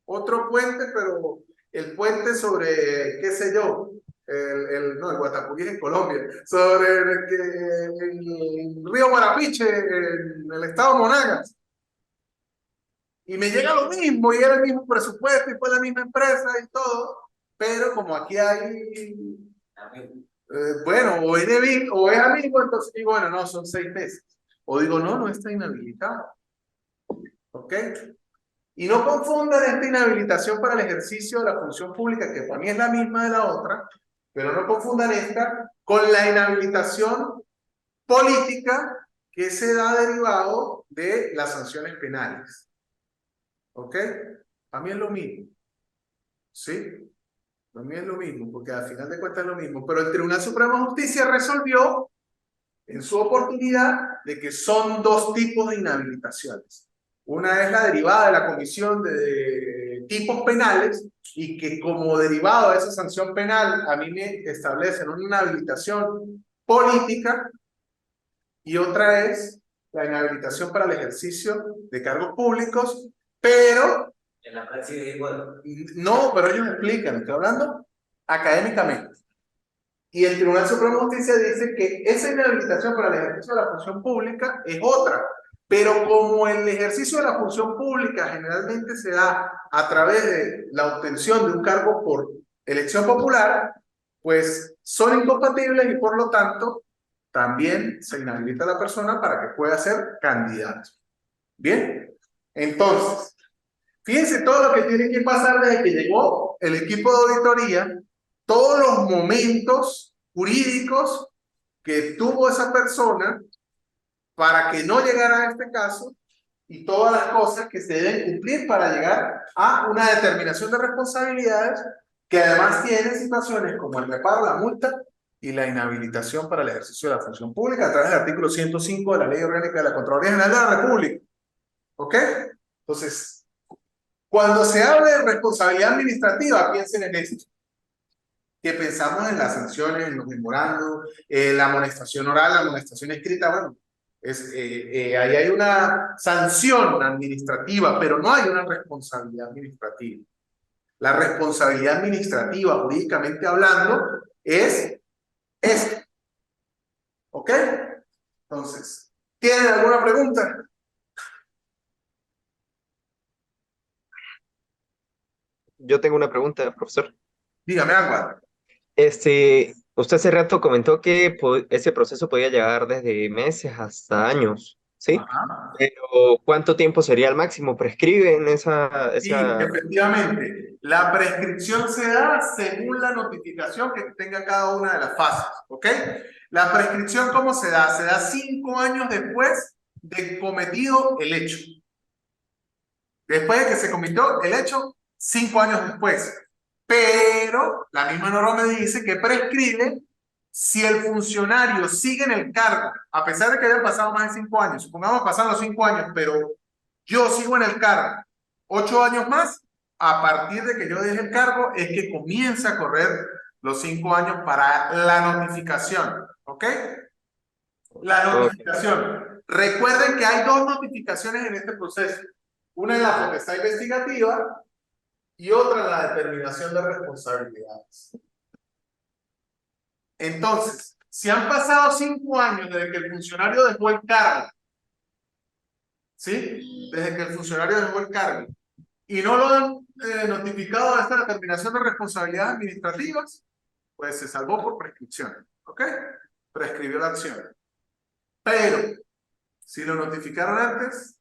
S1: Otro puente, pero el puente sobre, qué sé yo, no, el Guatapurí es en Colombia, sobre el río Guarapiche, en el estado Monagas. Y me llega lo mismo, y era el mismo presupuesto, y fue la misma empresa y todo, pero como aquí hay, bueno, o es débil, o es amigo, entonces digo, bueno, no, son 6 meses. O digo, no, no está inhabilitado. ¿Ok? Y no confundan esta inhabilitación para el ejercicio de la función pública, que para mí es la misma de la otra, pero no confundan esta con la inhabilitación política que se da derivado de las sanciones penales. ¿Ok? Para mí es lo mismo. ¿Sí? Para mí es lo mismo, porque al final de cuentas es lo mismo. Pero el Tribunal Supremo de Justicia resolvió en su oportunidad de que son 2 tipos de inhabilitaciones. Una es la derivada de la comisión de tipos penales y que como derivado de esa sanción penal a mí me establecen una inhabilitación política, y otra es la inhabilitación para el ejercicio de cargos públicos, pero
S3: En la práctica es igual.
S1: no, pero ellos explican, estoy hablando académicamente. Y el Tribunal Supremo de Justicia dice que esa inhabilitación para el ejercicio de la función pública es otra. Pero como el ejercicio de la función pública generalmente se da a través de la obtención de un cargo por elección popular, pues son incompatibles y por lo tanto también se inhabilita a la persona para que pueda ser candidato. Bien, entonces, fíjense todo lo que tiene que pasar desde que llegó el equipo de auditoría, todos los momentos jurídicos que tuvo esa persona para que no llegara a este caso y todas las cosas que se deben cumplir para llegar a una determinación de responsabilidades que además tiene situaciones como el reparo, la multa y la inhabilitación para el ejercicio de la función pública a través del artículo 105 de la Ley Orgánica de la Contraloría General de la República. ¿Ok? Entonces, cuando se habla de responsabilidad administrativa, piensen en esto. Que pensamos en las sanciones, en los memorandos, la amonestación oral, la amonestación escrita, bueno, ahí hay una sanción administrativa, pero no hay una responsabilidad administrativa. La responsabilidad administrativa, jurídicamente hablando, es esta. ¿Ok? Entonces, ¿tienen alguna pregunta?
S2: Yo tengo una pregunta, profesor.
S1: Dígame, Ángel.
S2: Usted hace rato comentó que ese proceso podía llegar desde meses hasta años, ¿sí?
S1: Ajá.
S2: Pero ¿cuánto tiempo sería el máximo? ¿Prescriben
S1: Sí,
S2: esa...
S1: efectivamente. La prescripción se da según la notificación que tenga cada una de las fases, ¿ok? La prescripción, ¿cómo se da? Se da 5 años después de cometido el hecho. Después de que se cometió el hecho, 5 años después. Pero la misma norma me dice que prescribe si el funcionario sigue en el cargo, a pesar de que hayan pasado más de 5 años. Supongamos pasaron los 5 años, pero yo sigo en el cargo 8 años más. A partir de que yo deje el cargo es que comienza a correr los 5 años para la notificación. ¿Ok? La
S2: Ok,
S1: notificación. Recuerden que hay 2 notificaciones en este proceso. Una en la potestad investigativa y otra en la determinación de responsabilidades. Entonces, si han pasado 5 años desde que el funcionario dejó el cargo, ¿sí? Desde que el funcionario dejó el cargo y no lo han notificado de esta determinación de responsabilidades administrativas, pues se salvó por prescripción. ¿Ok? Prescribió la acción. Pero, si lo notificaron antes,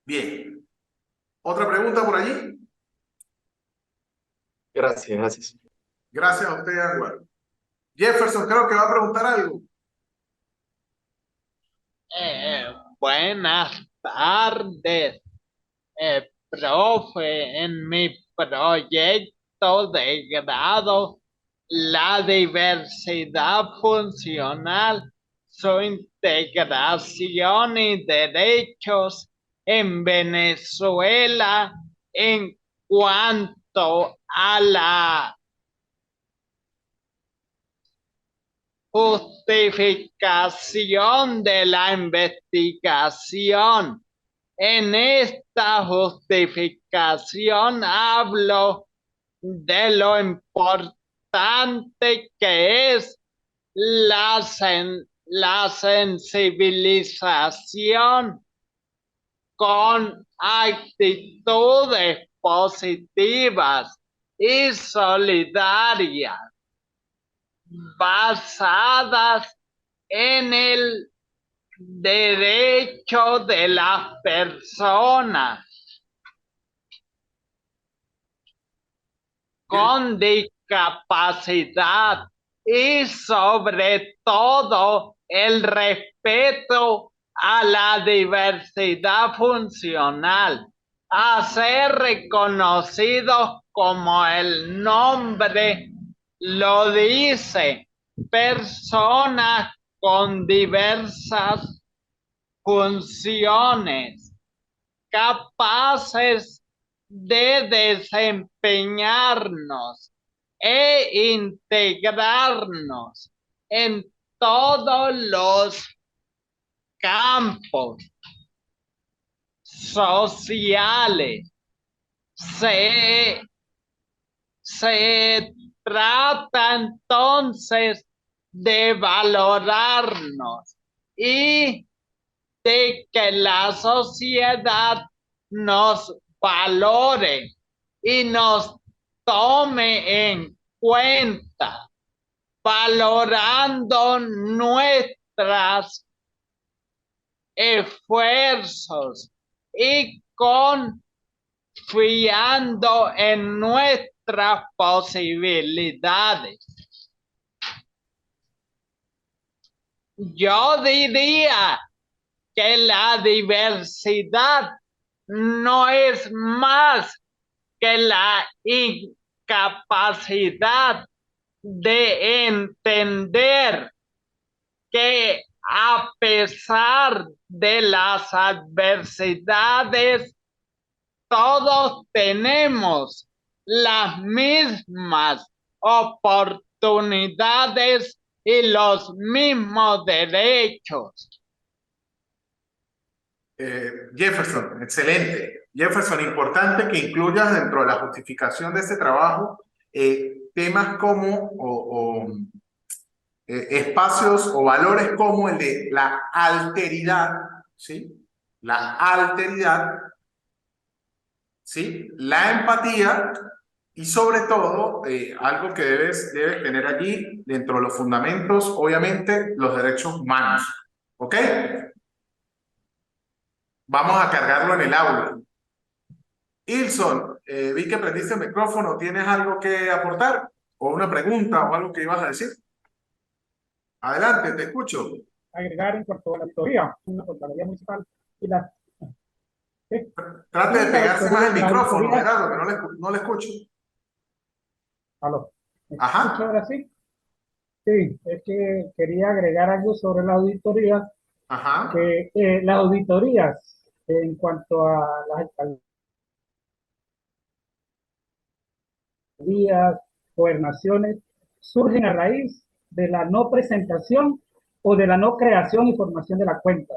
S1: bien. ¿Otra pregunta por allí?
S2: gracias, gracias.
S1: Gracias a usted, Edward. Jefferson, creo que va a preguntar algo.
S4: Buenas tardes, profe. En mi proyecto de grado, la diversidad funcional, su integración y derechos en Venezuela en cuanto a la justificación de la investigación. En esta justificación hablo de lo importante que es la sensibilización con actitudes positivas y solidarias, basadas en el derecho de las personas con discapacidad y sobre todo el respeto a la diversidad funcional, a ser reconocidos como el nombre lo dice, personas con diversas funciones, capaces de desempeñarnos e integrarnos en todos los campos sociales. Se trata entonces de valorarnos y de que la sociedad nos valore y nos tome en cuenta, valorando nuestros esfuerzos y confiando en nuestras posibilidades. Yo diría que la diversidad no es más que la incapacidad de entender que a pesar de las adversidades, todos tenemos las mismas oportunidades y los mismos derechos.
S1: Jefferson, excelente. Jefferson, importante que incluyas dentro de la justificación de este trabajo temas como espacios o valores como el de la alteridad, ¿sí? La alteridad, ¿sí? La empatía y sobre todo algo que debes tener allí dentro de los fundamentos, obviamente, los derechos humanos, ¿ok? Vamos a cargarlo en el aula. Ilson, vi que prendiste el micrófono. ¿Tienes algo que aportar? ¿O una pregunta o algo que ibas a decir? Adelante, te escucho.
S5: Agregar en cuanto a la auditoría, una Contraloría Municipal y la...
S1: Trate de pegarse más el micrófono, Gerardo, que no le escucho.
S5: ¿Aló? ¿Me
S1: Ajá.
S5: escucha ahora sí? Sí, es que quería agregar algo sobre la auditoría.
S1: Ajá.
S5: Que las auditorías en cuanto a las alcaldías, gobernaciones, surgen a raíz de la no presentación o de la no creación y formación de la cuenta.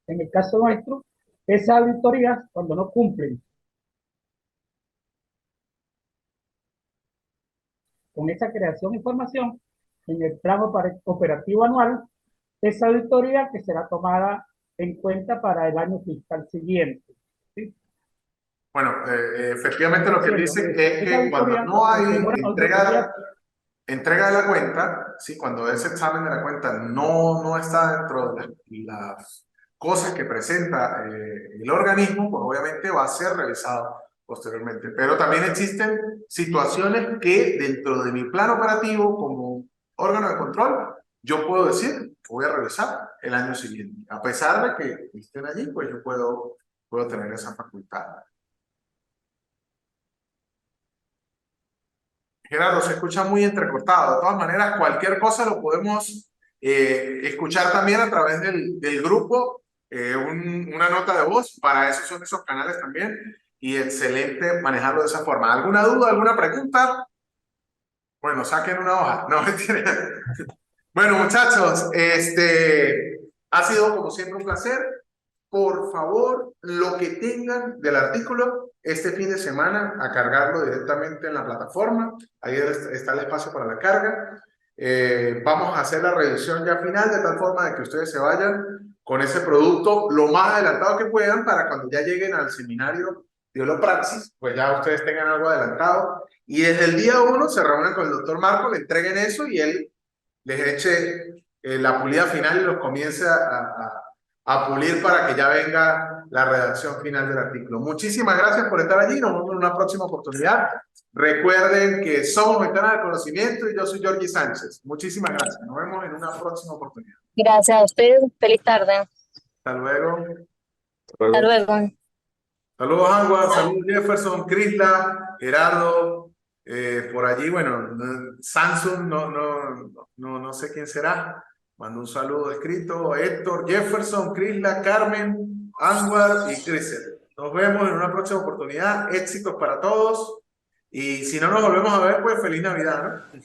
S5: En el caso nuestro, esas auditorías, cuando no cumplen con esa creación y formación, en el plano operativo anual, esa auditoría que será tomada en cuenta para el año fiscal siguiente. ¿Sí?
S1: Bueno, efectivamente lo que él dice es que cuando no hay entrega de la cuenta, ¿sí? Cuando ese examen de la cuenta no está dentro de las cosas que presenta el organismo, pues obviamente va a ser revisado posteriormente. Pero también existen situaciones que dentro de mi plan operativo como órgano de control, yo puedo decir que voy a revisar el año siguiente. A pesar de que estén allí, pues yo puedo tener esa facultad. Gerardo, se escucha muy entrecortado. De todas maneras, cualquier cosa lo podemos escuchar también a través del grupo, una nota de voz. Para eso son esos canales también. Y excelente manejarlo de esa forma. ¿Alguna duda, alguna pregunta? Bueno, saquen una hoja. No, mentira. Bueno, muchachos, ha sido como siempre un placer. Por favor, lo que tengan del artículo este fin de semana, a cargarlo directamente en la plataforma. Ahí está el espacio para la carga. Vamos a hacer la revisión ya final de tal forma de que ustedes se vayan con ese producto lo más adelantado que puedan para cuando ya lleguen al seminario de Holopraxis, pues ya ustedes tengan algo adelantado. Y desde el día 1 se reúnen con el doctor Marco, le entreguen eso y él les eche la pulida final y los comience a pulir para que ya venga la redacción final del artículo. Muchísimas gracias por estar allí. Nos vemos en una próxima oportunidad. Recuerden que somos Ventana del Conocimiento y yo soy Jorge Sánchez. Muchísimas gracias. Nos vemos en una próxima oportunidad.
S6: Gracias a ustedes. Feliz tarde.
S1: Hasta luego.
S6: Hasta luego.
S1: Saludos, Anwar. Saludos, Jefferson, Crisla, Gerardo. Por allí, bueno, Samsung, no sé quién será. Mando un saludo escrito. Héctor, Jefferson, Crisla, Carmen, Anwar y Crisel. Nos vemos en una próxima oportunidad. Éxitos para todos. Y si no nos volvemos a ver, pues feliz Navidad, ¿no?